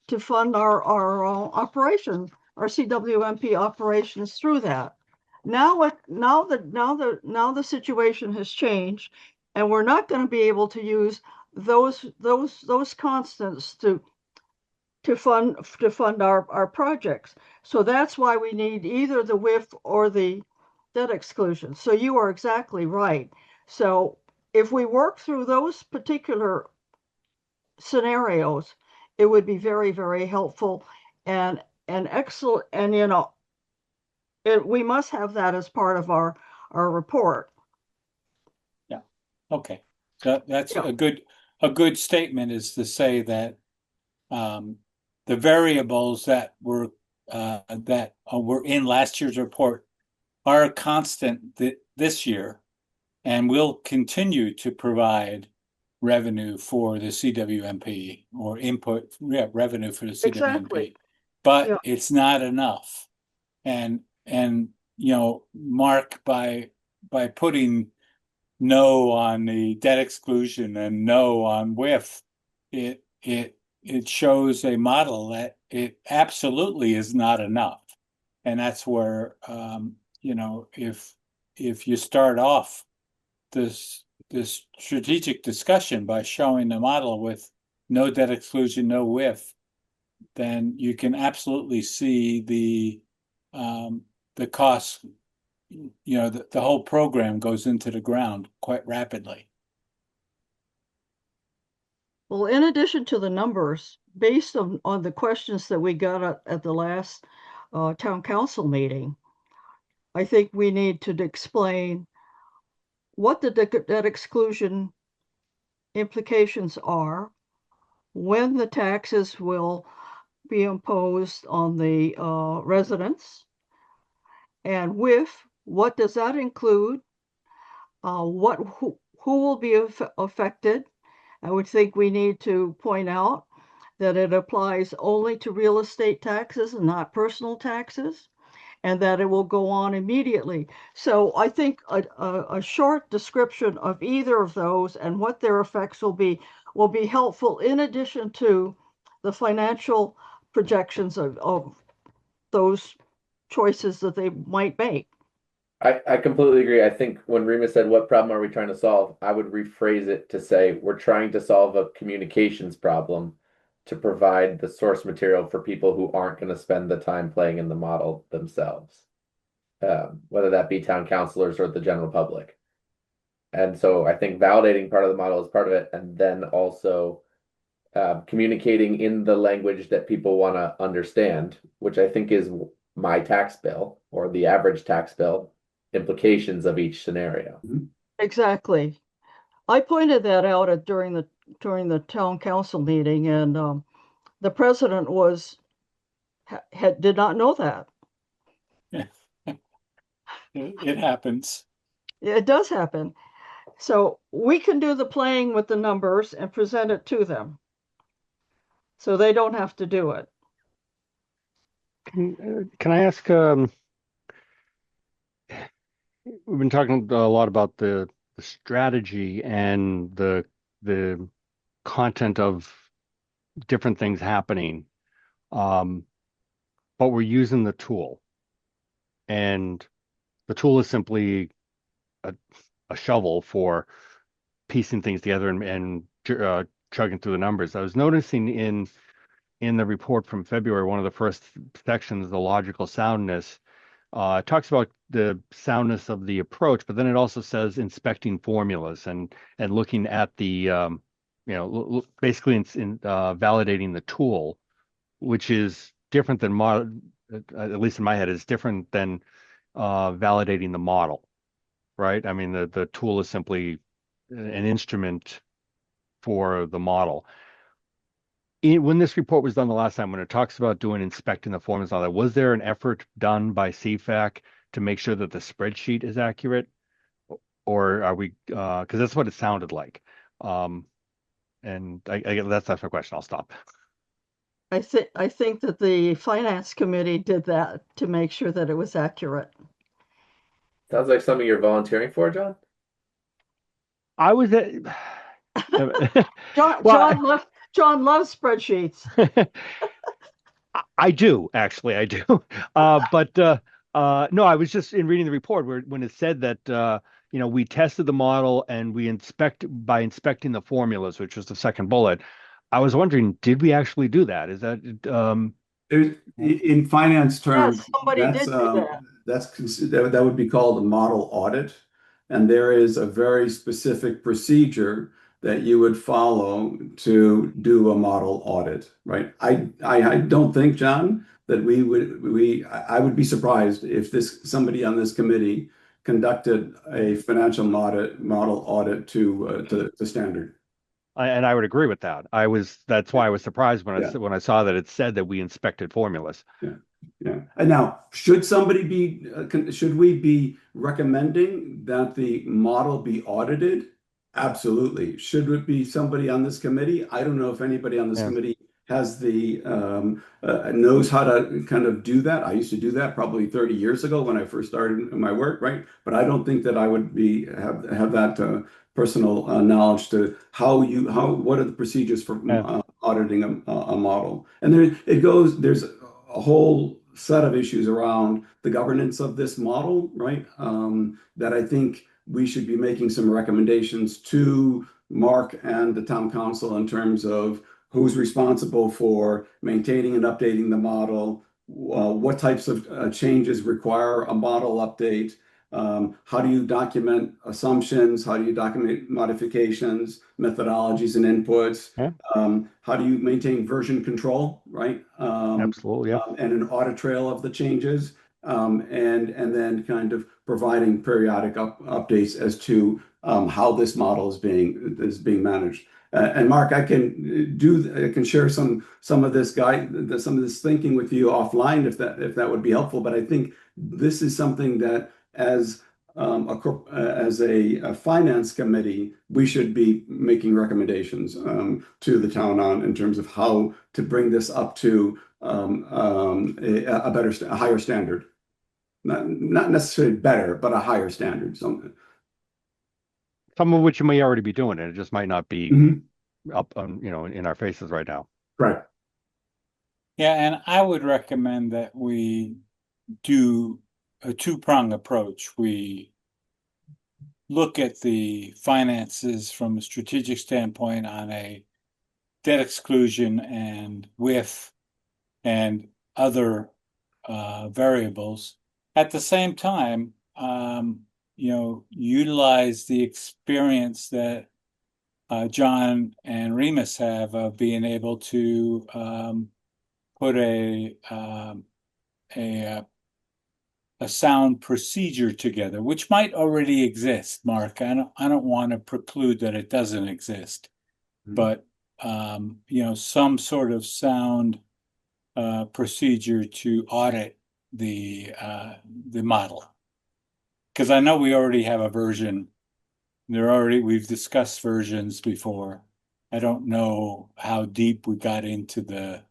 to fund our operations, our CWMP operations through that. Now the situation has changed, and we're not going to be able to use those constants to fund our projects. So that's why we need either the WIF or the debt exclusion. So you are exactly right. So if we work through those particular scenarios, it would be very, very helpful and excellent. And we must have that as part of our report. yeah, okay. That's Yeah. a good statement, is to say that the variables that were in last year's report are a constant this year, and will continue to provide revenue for the CWMP, or revenue for the CWMP. Exactly. But Yeah. it's not enough. And Mark, by putting no on the debt exclusion and no on WIF, it shows a model that it absolutely is not enough. And that's where if you start off this strategic discussion by showing the model with no debt exclusion, no WIF, then you can absolutely see the costs, the whole program goes into the ground quite rapidly. Well, in addition to the numbers, based on the questions that we got at the last town council meeting, I think we need to explain what the debt exclusion implications are, when the taxes will be imposed on the residents, and what does that include? Who will be affected? I would think we need to point out that it applies only to real estate taxes and not personal taxes, and that it will go on immediately. So I think a short description of either of those and what their effects will be helpful in addition to the financial projections of those choices that they might make. I completely agree. I think when Rima said, "What problem are we trying to solve?" I would rephrase it to say, "We're trying to solve a communications problem to provide the source material for people who aren't going to spend the time playing in the model themselves, whether that be town councilors or the general public." And so I think validating part of the model is part of it, and then also communicating in the language that people want to understand, which I think is my tax bill or the average tax bill, implications of each scenario. Exactly. I pointed that out during the town council meeting, and the president did not know that. It happens. It does happen. So we can do the playing with the numbers and present it to them, so they don't have to do it. Can I ask? We've been talking a lot about the strategy and the content of different things happening, but we're using the tool, and the tool is simply a shovel for piecing things together and chugging through the numbers. I was noticing in the report from February, one of the first sections, the logical soundness, it talks about the soundness of the approach, but then it also says inspecting formulas and looking at the basically in validating the tool, which is different than at least in my head, is different than validating the model, right? I mean, the tool is simply an instrument for the model. When this report was done the last time, when it talks about inspecting the formulas and all that, was there an effort done by CFAC to make sure that the spreadsheet is accurate? Or are we, because that's what it sounded like. And I that's my question. I'll stop. I think that the finance committee did that to make sure that it was accurate. Sounds like something you're volunteering for, John. I was at, John loves spreadsheets. I do, actually, I do. But no, I was just in reading the report when it said that we tested the model and we inspecting the formulas, which was the second bullet. I was wondering, did we actually do that? Is that in finance terms, Yes, somebody did do that. that would be called a model audit, and there is a very specific procedure that you would follow to do a model audit, right? I don't think, John, that I would be surprised if somebody on this committee conducted a financial model audit to standard. and I would agree with that. That's why I was surprised when Yeah. when I saw that it said that we inspected formulas. Yeah. And now, should we be recommending that the model be audited? Absolutely. Should it be somebody on this committee? I don't know if anybody on this Yeah. committee has knows how to kind of do that. I used to do that probably 30 years ago when I first started my work, right? But I don't think that I would have that personal knowledge to what are the procedures for auditing a model. And there's a whole set of issues around the governance of this model, right? That I think we should be making some recommendations to Mark and the town council in terms of who's responsible for maintaining and updating the model, what types of changes require a model update, how do you document assumptions, how do you document modifications, methodologies and inputs, Yeah, how do you maintain version control, right? absolutely. Yeah. And an audit trail of the changes, and then kind of providing periodic updates as to how this model is being managed. And Mark, I can share some of this some of this thinking with you offline if that would be helpful. But I think this is something that as a finance committee, we should be making recommendations to the town on in terms of how to bring this up to a higher standard. Not necessarily better, but a higher standard. Something. Some of which you may already be doing, and it just might not be Mhm. up on, in our faces right now. Right. Yeah, and I would recommend that we do a two-prong approach. We look at the finances from a strategic standpoint on a debt exclusion and width and other variables. At the same time, utilize the experience that John and Remus have of being able to put a sound procedure together, which might already exist, Mark. I don't want to preclude that it doesn't exist, but some sort of sound procedure to audit the model. Because I know we already have a version. We've discussed versions before. I don't know how deep we got into the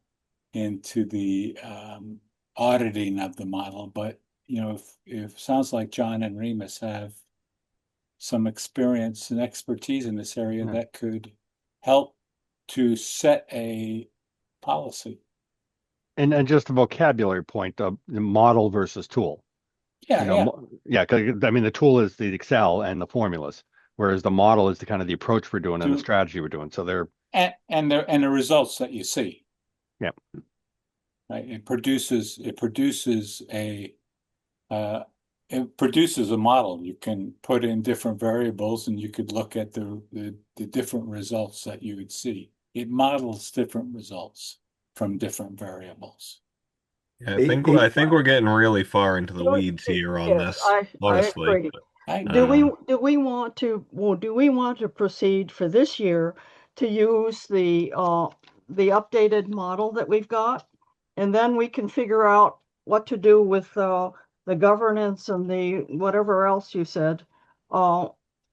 auditing of the model, but if sounds like John and Remus have some experience and expertise in this area, that could help to set a policy. And just a vocabulary point of the model versus tool. Yeah. Yeah, because I mean the tool is the Excel and the formulas, whereas the model is the kind of the approach we're doing and the strategy we're doing. So they're and the results that you see. Yeah. Right. It produces a model. You can put in different variables and you could look at the different results that you would see. It models different results from different variables. Yeah, I think we're getting really far into the weeds here on Yes, this, I honestly. agree. Do we want to proceed for this year to use the updated model that we've got, and then we can figure out what to do with the governance and the whatever else you said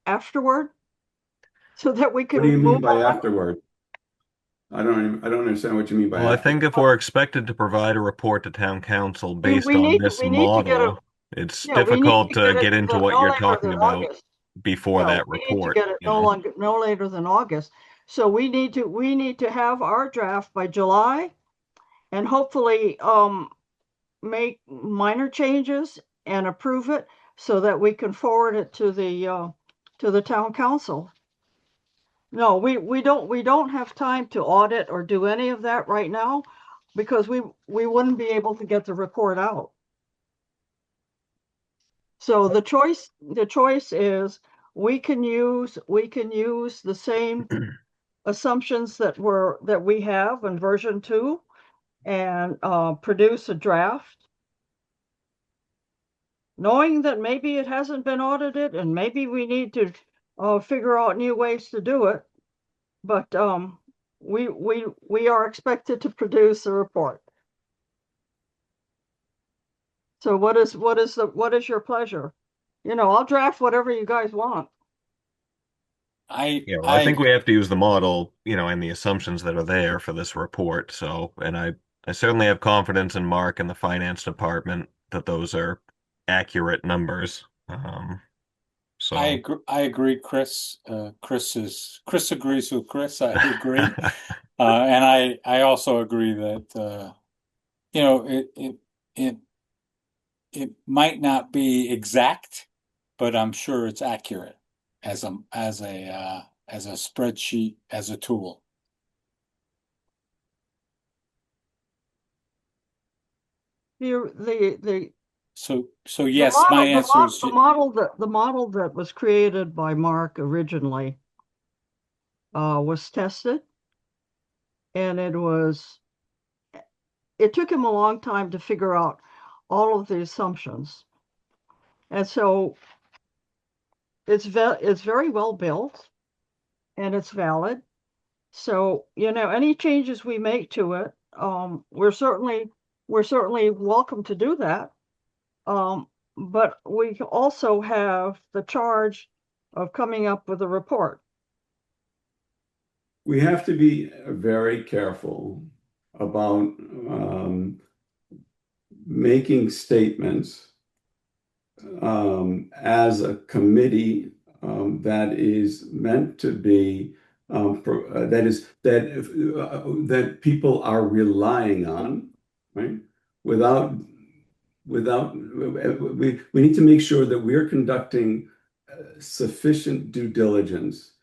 afterward, so that we What do you can mean move by on. afterward? I don't understand what you mean by Well, I afterward. think if we're expected to provide a report to town council based We on need to this we need to get a model, it's yeah we need difficult to to get it get into what no you're later talking than about August. before Yeah, that we need to report, get it no later than August. So we need to have our draft by July, and hopefully make minor changes and approve it so that we can forward it to the town council. No, we don't have time to audit or do any of that right now because we wouldn't be able to get the report out. So the choice is we can use the same assumptions that we have in version 2 and produce a draft, knowing that maybe it hasn't been audited and maybe we need to figure out new ways to do it. But we are expected to produce a report. So what is your pleasure? I'll draft whatever you guys want. Yeah, well, I think we have to use the model, and the assumptions that are there for this report. So, and I certainly have confidence in Mark and the finance department that those are accurate numbers. So I agree, Chris. Chris agrees with Chris. I agree, and I also agree that it it might not be exact, but I'm sure it's accurate as a spreadsheet, as a tool. The So yes, my answer is the model that was created by Mark originally was tested, and it took him a long time to figure out all of the assumptions, and so it's very well built and it's valid. So, any changes we make to it, we're certainly welcome to do that. But we also have the charge of coming up with a report. We have to be very careful about making statements as a committee that is meant to be that people are relying on, right? Without we need to make sure that we're conducting sufficient due diligence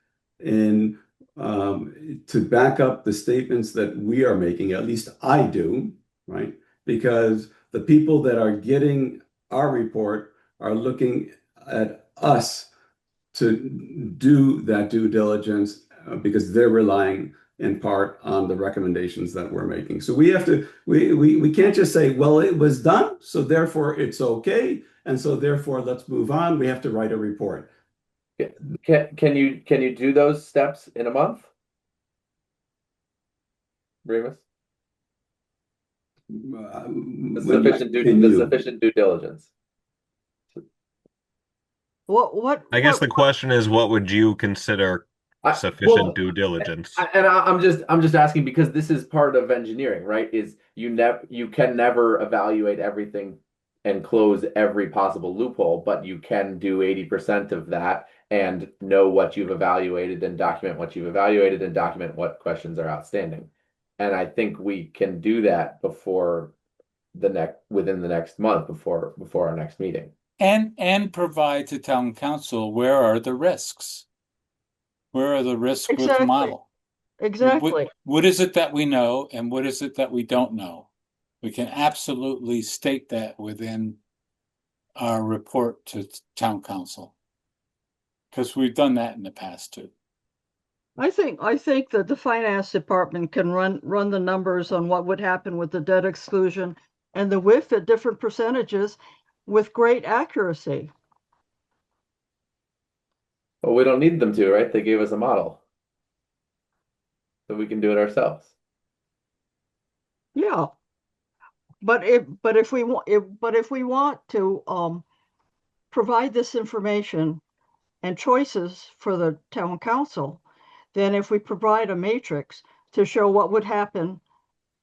in to back up the statements that we are making. At least I do, right? Because the people that are getting our report are looking at us to do that due diligence because they're relying in part on the recommendations that we're making. So we can't just say, well, it was done, so therefore it's okay, and so therefore let's move on. We have to write a report. Can you do those steps in a month, Remus? The sufficient due diligence. I guess the question is, what would you consider sufficient due diligence? I'm just asking because this is part of engineering, right? Is you can never evaluate everything and close every possible loophole, but you can do 80% of that and know what you've evaluated and document what you've evaluated and document what questions are outstanding. And I think we can do that within the next month before our next meeting. And provide to town council where are the risks? Where are the risks with the model? Exactly. What is it that we know and what is it that we don't know? We can absolutely state that within our report to town council. Because we've done that in the past too. I think that the finance department can run the numbers on what would happen with the debt exclusion and the WIF at different percentages with great accuracy. Well, we don't need them to, right? They gave us a model. So we can do it ourselves. Yeah. But if we want to provide this information and choices for the town council, then if we provide a matrix to show what would happen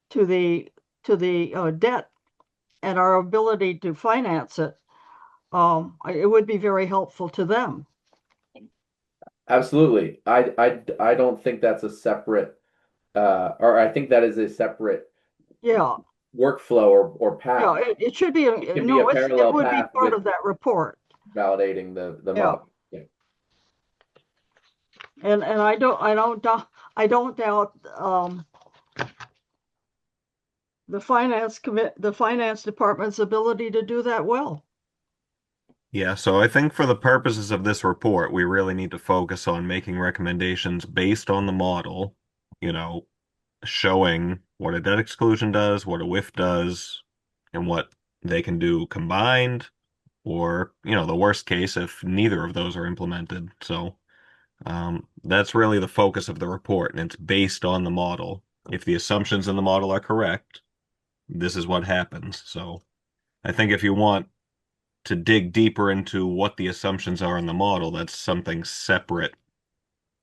to the debt and our ability to finance it, it would be very helpful to them. Absolutely. I don't think that's a separate or I think that is a separate workflow or path. Yeah, it should be it can be a parallel it would path be part of that report. Validating the model. Yeah. And I don't doubt the finance department's ability to do that well. Yeah, so I think for the purposes of this report, we really need to focus on making recommendations based on the model, showing what a debt exclusion does, what a WIF does, and what they can do combined, or, the worst case if neither of those are implemented. So that's really the focus of the report, and it's based on the model. If the assumptions in the model are correct, this is what happens. So I think if you want to dig deeper into what the assumptions are in the model, that's something separate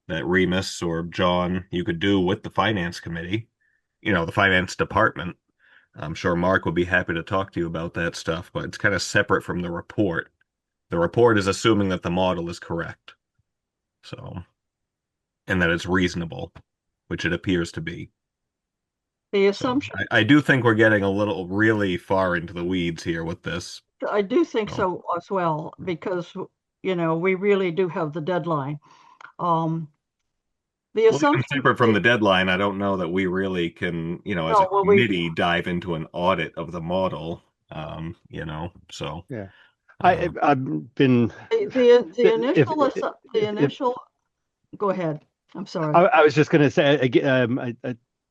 that Remus or John, you could do with the finance committee, the finance department. I'm sure Mark would be happy to talk to you about that stuff, but it's kind of separate from the report. The report is assuming that the model is correct. So, and that it's reasonable, which it appears to be. The assumption. So I do think we're getting a little really far into the weeds here with this. I do think so as well, because, we really do have the deadline. The assumption separate from the deadline, I don't know that we really can, as a committee, dive into an audit of the model. So Yeah. uh, I've been The if the if initial, go ahead. I'm sorry. I was just going to say again,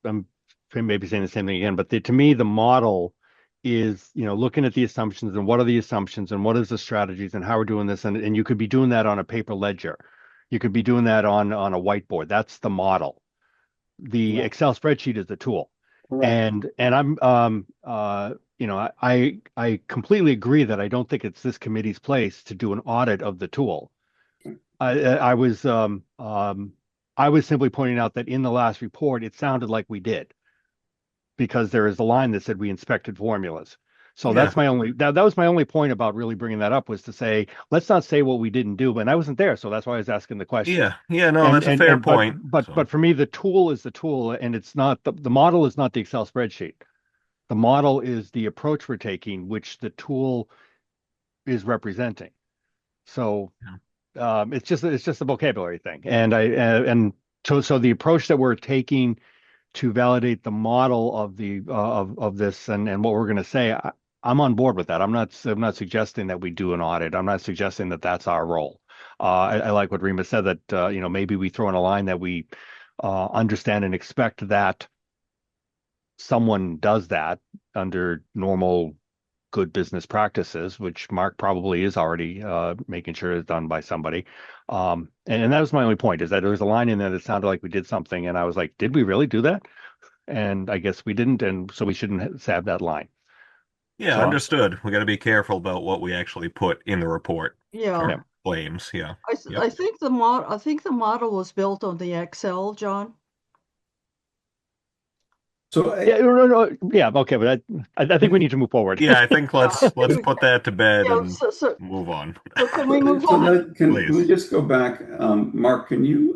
I'm maybe saying the same thing again, but to me, the model is, looking at the assumptions and what are the assumptions and what is the strategies and how we're doing this. And you could be doing that on a paper ledger. You could be doing that on a whiteboard. That's the model. The Right. Excel spreadsheet is the tool. Correct. And I'm, I completely agree that I don't think it's this committee's place to do an audit of the tool. I was I was simply pointing out that in the last report, it sounded like we did because there is a line that said we inspected formulas. So yeah, that was my only point about really bringing that up, was to say, let's not say what we didn't do. But I wasn't there, so that's why I was asking the question. yeah. No, And that's a fair and point. So but for me, the tool is the tool, and it's not the model is not the Excel spreadsheet. The model is the approach we're taking, which the tool is representing. So yeah. it's just a vocabulary thing, and so the approach that we're taking to validate the model of the of this and what we're going to say, I'm on board with that. I'm not suggesting that we do an audit. I'm not suggesting that that's our role. I like what Rima said, that maybe we throw in a line that we understand and expect that someone does that under normal good business practices, which Mark probably is already making sure is done by somebody. And that was my only point, is that there was a line in there that sounded like we did something, and I was like, did we really do that? And I guess we didn't, and so we shouldn't have that line. Yeah, So understood. We got to be careful about what we actually put in the report Yeah, yeah, for claims. Yeah. I Yep. think the model was built on the Excel, John. So yeah, no, yeah, okay, but I think we need to move forward. Yeah, I think Yeah, let's put that to bed yeah. and move on. So can we move so on? that can we Please. just go back, Mark? Can you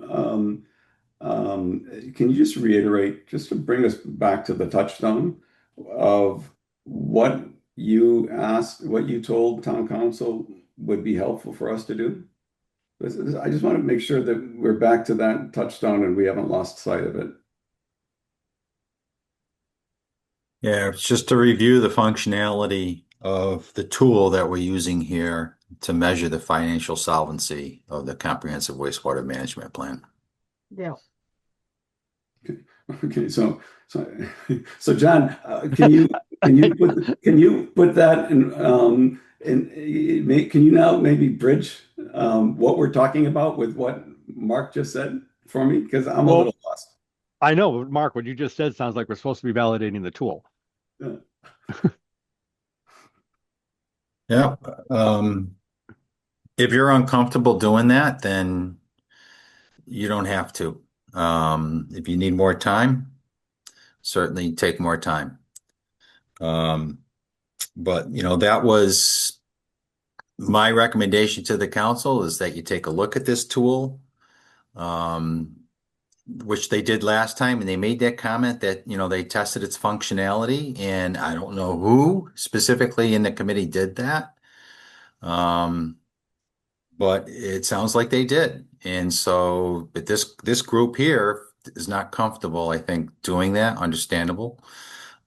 just reiterate, just to bring us back to the touchstone of what what you told town council would be helpful for us to do? I just want to make sure that we're back to that touchstone and we haven't lost sight of it. Yeah, it's just to review the functionality of the tool that we're using here to measure the financial solvency of the comprehensive wastewater management plan. Yeah. Okay, so John, can you put that can you now maybe bridge what we're talking about with what Mark just said for me? Because I'm a Well, little lost. I know, Mark, what you just said sounds like we're supposed to be validating the tool. Yeah. Yeah. If you're uncomfortable doing that, then you don't have to. If you need more time, certainly take more time. Um, but that was my recommendation to the council, is that you take a look at this tool, um, which they did last time, and they made that comment that, they tested its functionality, and I don't know who specifically in the committee did that. But it sounds like they did. And so, but this group here is not comfortable, I think, doing that. Understandable.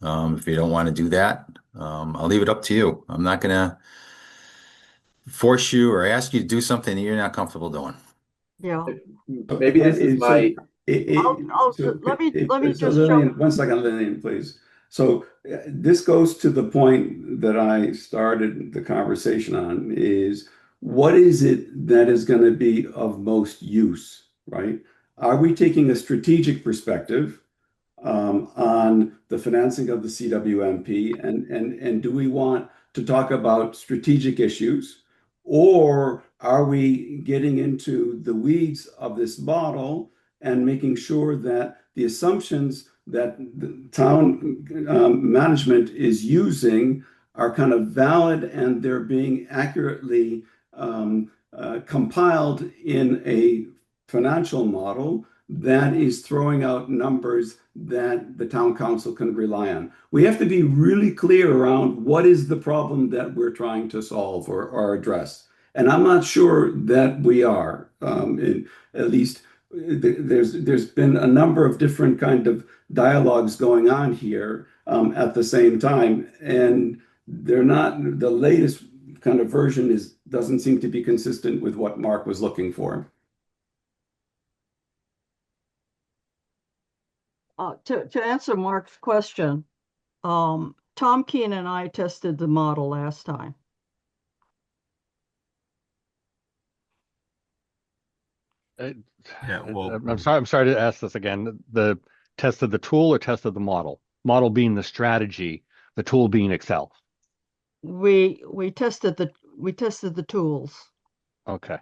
If you don't want to do that, I'll leave it up to you. I'm not going to force you or ask you to do something that you're not comfortable doing. Yeah. Maybe this is my Let me So just jump. Lillian, one second, Lillian, please. So this goes to the point that I started the conversation on, is what is it that is going to be of most use, right? Are we taking a strategic perspective on the financing of the CWMP, and do we want to talk about strategic issues, or are we getting into the weeds of this model and making sure that the assumptions that the town management is using are kind of valid and they're being accurately compiled in a financial model that is throwing out numbers that the town council can rely on? We have to be really clear around what is the problem that we're trying to solve or address. And I'm not sure that we are. At least there's been a number of different kind of dialogues going on here at the same time. And they're not, the latest kind of version doesn't seem to be consistent with what Mark was looking for. To answer Mark's question, Tom Keene and I tested the model last time. Yeah, well, I'm sorry to ask this again. The test of the tool or test of the model? Model being the strategy, the tool being Excel. We tested the tools. Okay.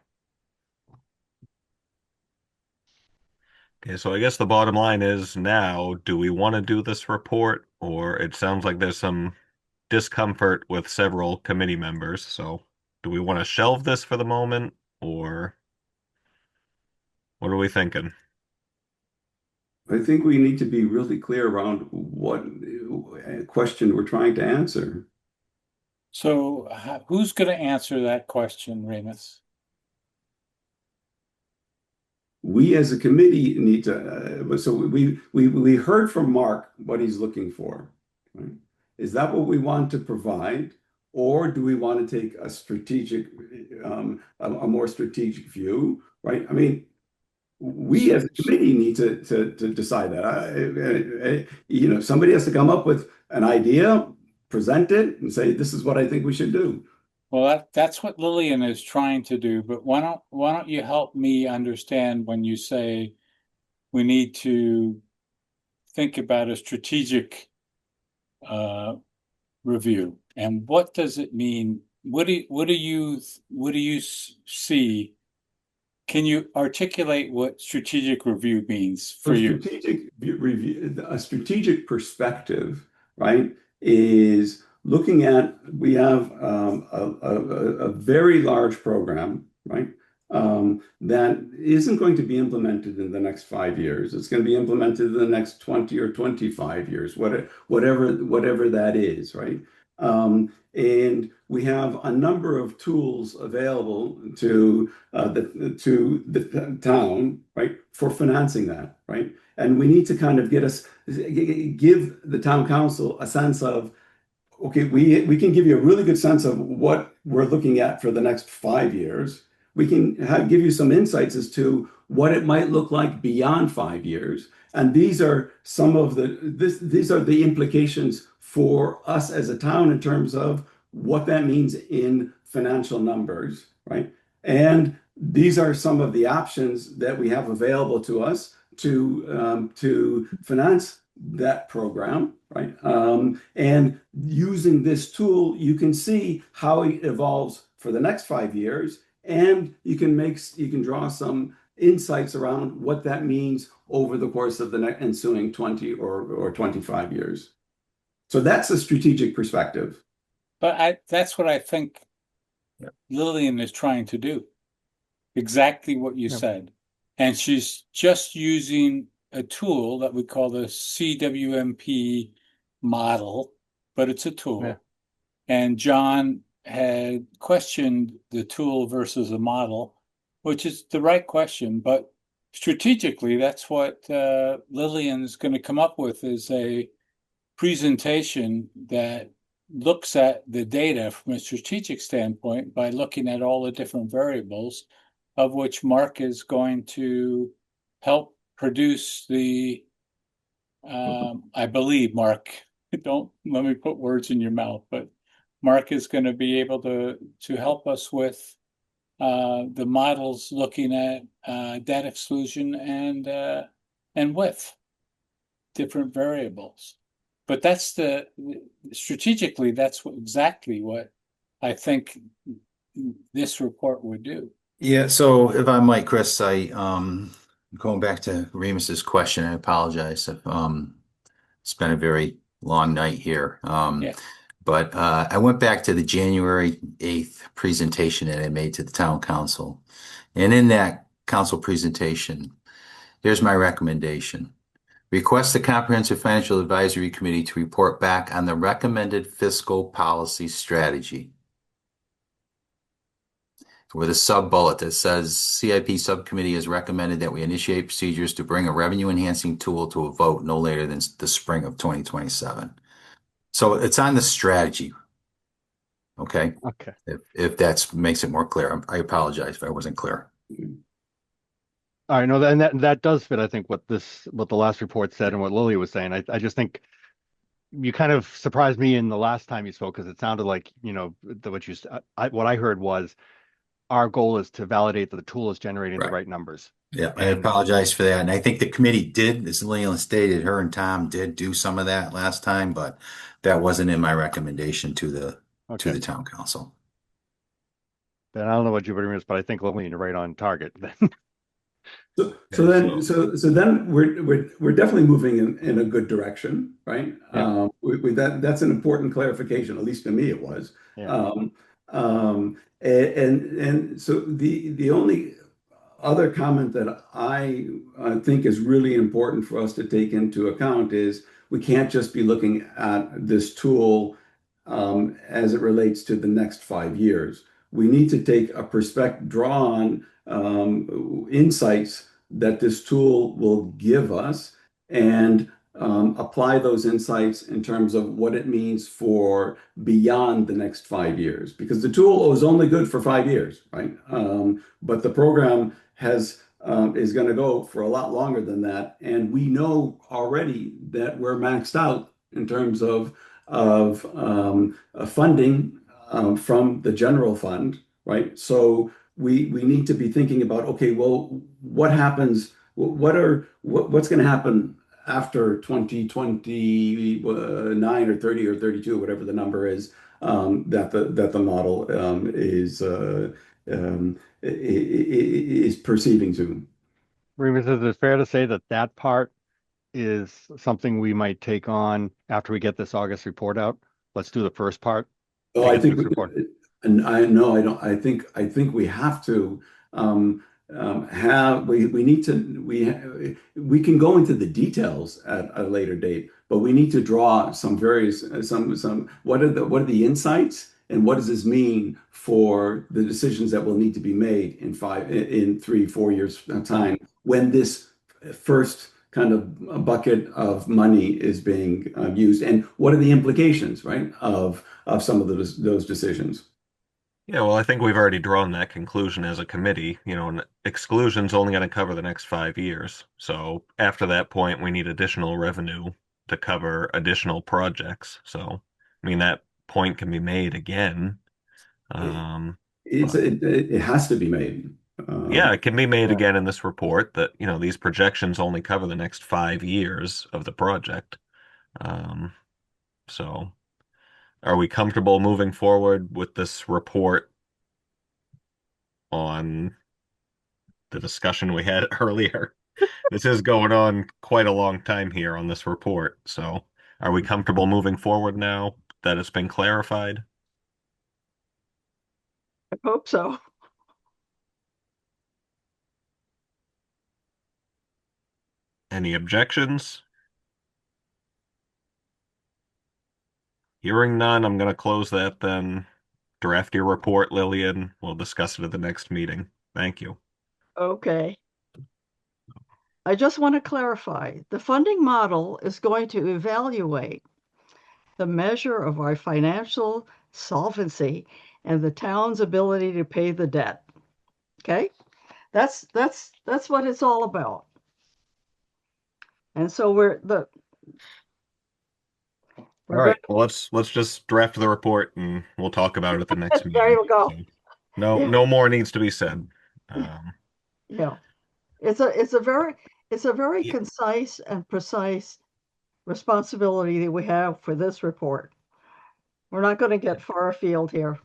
Okay, so I guess the bottom line is now, do we want to do this report? Or it sounds like there's some discomfort with several committee members. So do we want to shelve this for the moment? Or what are we thinking? I think we need to be really clear around what question we're trying to answer. So who's going to answer that question, Remus? We as a committee need to, so we heard from Mark what he's looking for, right? Is that what we want to provide? Or do we want to take a strategic, a more strategic view, right? I mean, we as a committee need to decide that. Somebody has to come up with an idea, present it, and say, this is what I think we should do. Well, that's what Lillian is trying to do, but why don't you help me understand when you say we need to think about a strategic review, and what does it mean? What do you see? Can you articulate what strategic review means for you? Strategic review, a strategic perspective, right, is looking at, we have a very large program, right, that isn't going to be implemented in the next 5 years. It's going to be implemented in the next 20 or 25 years, whatever that is, right? And we have a number of tools available to the town, right, for financing that, right? And we need to kind of give the town council a sense of, okay, we can give you a really good sense of what we're looking at for the next 5 years. We can give you some insights as to what it might look like beyond 5 years. And these are these are the implications for us as a town in terms of what that means in financial numbers, right? And these are some of the options that we have available to us to finance that program, right? And using this tool, you can see how it evolves for the next 5 years, and you can draw some insights around what that means over the course of the ensuing 20 or 25 years. So that's a strategic perspective. But that's what I think Lillian is trying to do. Exactly what you said. And she's just using a tool that we call the CWMP model, but it's a tool. Yeah. And John had questioned the tool versus a model, which is the right question. But strategically, that's what Lillian's going to come up with, is a presentation that looks at the data from a strategic standpoint by looking at all the different variables, of which Mark is going to help produce the, I believe, Mark, don't let me put words in your mouth, but Mark is going to be able to help us with the models looking at debt exclusion and width, different variables. But strategically, that's exactly what I think this report would do. Yeah, so if I might, Chris, going back to Remus's question, I apologize. It's been a very long night here. Yeah. But I went back to the January 8th presentation that I made to the town council. And in that council presentation, here's my recommendation. Request the Comprehensive Financial Advisory Committee to report back on the recommended fiscal policy strategy, with a sub-bullet that says CIP subcommittee has recommended that we initiate procedures to bring a revenue enhancing tool to a vote no later than the spring of 2027. So it's on the strategy. Okay. Okay. If that makes it more clear, I apologize if I wasn't clear. All right, no, and that does fit, I think, what the last report said and what Lily was saying. I just think you kind of surprised me in the last time you spoke because it sounded like, what I heard was our goal is to validate that the tool is generating the Right. right numbers. Yeah, I And apologize for that. And I think the committee did, as Leland stated, her and Tom did do some of that last time, but that wasn't in my recommendation to okay, the town council. then I don't know what Jupiter is, but I think Lily, you're right on target. Okay, So then we're definitely moving in a good direction, right? Yeah. That's an important clarification, at least to me it was. Yeah. And so the only other comment that I think is really important for us to take into account is we can't just be looking at this tool as it relates to the next 5 years. We need to take a perspective, draw on insights that this tool will give us and apply those insights in terms of what it means for beyond the next 5 years. Because the tool is only good for 5 years, right? But the program is going to go for a lot longer than that, and we know already that we're maxed out in terms of funding from the general fund, right? So we need to be thinking about, okay, well, what happens? What's going to happen after 2029 or 30 or 32, whatever the number is, that the model is perceiving to. Remus, is it fair to say that that part is something we might take on after we get this August report out? Let's do the first part Oh, to I get through think this report. and I no, I don't. I think we have to have we need to we can go into the details at a later date, but we need to draw some various some what are the insights and what does this mean for the decisions that will need to be made in 3 4 years time when this first kind of bucket of money is being used, and what are the implications, right, of some of those decisions. yeah, well, I think we've already drawn that conclusion as a committee. An exclusion's only going to cover the next 5 years. So after that point, we need additional revenue to cover additional projects. So, I mean, that point can be made again. It, But it has to be made. yeah, Um, it can be made yeah. again in this report that, these projections only cover the next 5 years of the project. Um, so are we comfortable moving forward with this report on the discussion we had earlier? This is going on quite a long time here on this report. So are we comfortable moving forward now that it's been clarified? I hope so. Any objections? Hearing none, I'm going to close that then. Draft your report, Lillian. We'll discuss it at the next meeting. Thank you. Okay. I just want to clarify, the funding model is going to evaluate the measure of our financial solvency and the town's ability to pay the debt. Okay? That's what it's all about. And so All we're going right. Well, let's just draft the report and we'll talk about it at the next there meeting. you go. So no, Yeah, no more needs to be said. Um, yeah. It's a very yeah. concise and precise responsibility that we have for this report. We're not going to get far afield here.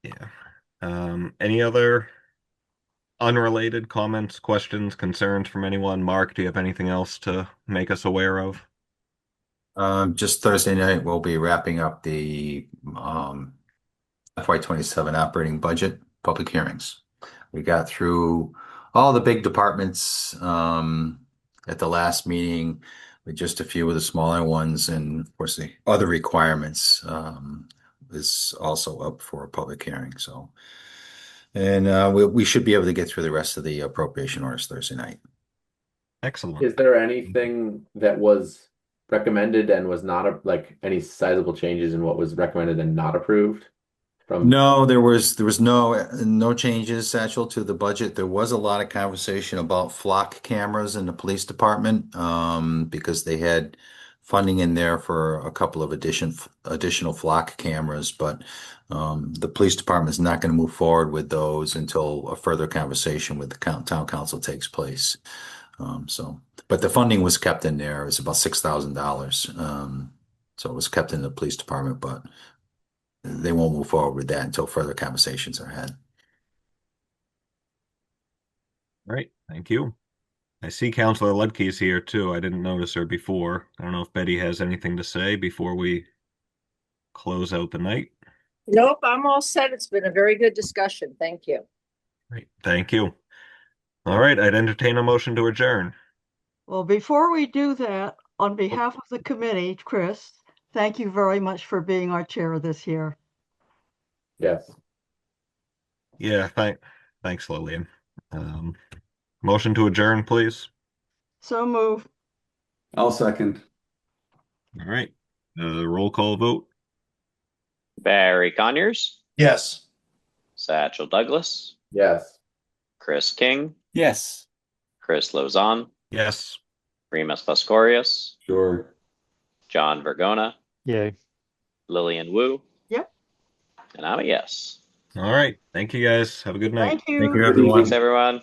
Yeah. Any other unrelated comments, questions, concerns from anyone? Mark, do you have anything else to make us aware of? Just Thursday night, we'll be wrapping up the FY27 operating budget public hearings. We got through all the big departments at the last meeting with just a few of the smaller ones, and of course the other requirements is also up for a public hearing. So, and we should be able to get through the rest of the appropriation orders Thursday night. Excellent. Is there anything that was recommended and was not like any sizable changes in what was recommended and not approved? No, there was no changes, Satchel, to the budget. There was a lot of conversation about flock cameras in the police department, because they had funding in there for a couple of additional flock cameras, but the police department is not going to move forward with those until a further conversation with the town council takes place. But the funding was kept in there. It's about $6,000. So it was kept in the police department, but they won't move forward with that until further conversations are had. All right, thank you. I see Councilor Ledke's here too. I didn't notice her before. I don't know if Betty has anything to say before we close out the night. Nope, I'm all set. It's been a very good discussion. Thank you. Great, thank you. All right, I'd entertain a motion to adjourn. Well, before we do that, on behalf of the committee, Chris, thank you very much for being our chair this year. Yes. Yeah, thanks, Lillian. Motion to adjourn, please. So move. I'll second. All right, roll call vote. Barry Conyers, Yes. Satchel Douglas, Yes. Chris King, Yes. Chris Lozon, Yes. Remus Pascorius, Sure. John Vergona, Yay. Lillian Wu. Yep. And I'm a yes. All right, thank you guys. Have a good night. Thank you. Thank you, Good everyone. Thanks, everyone.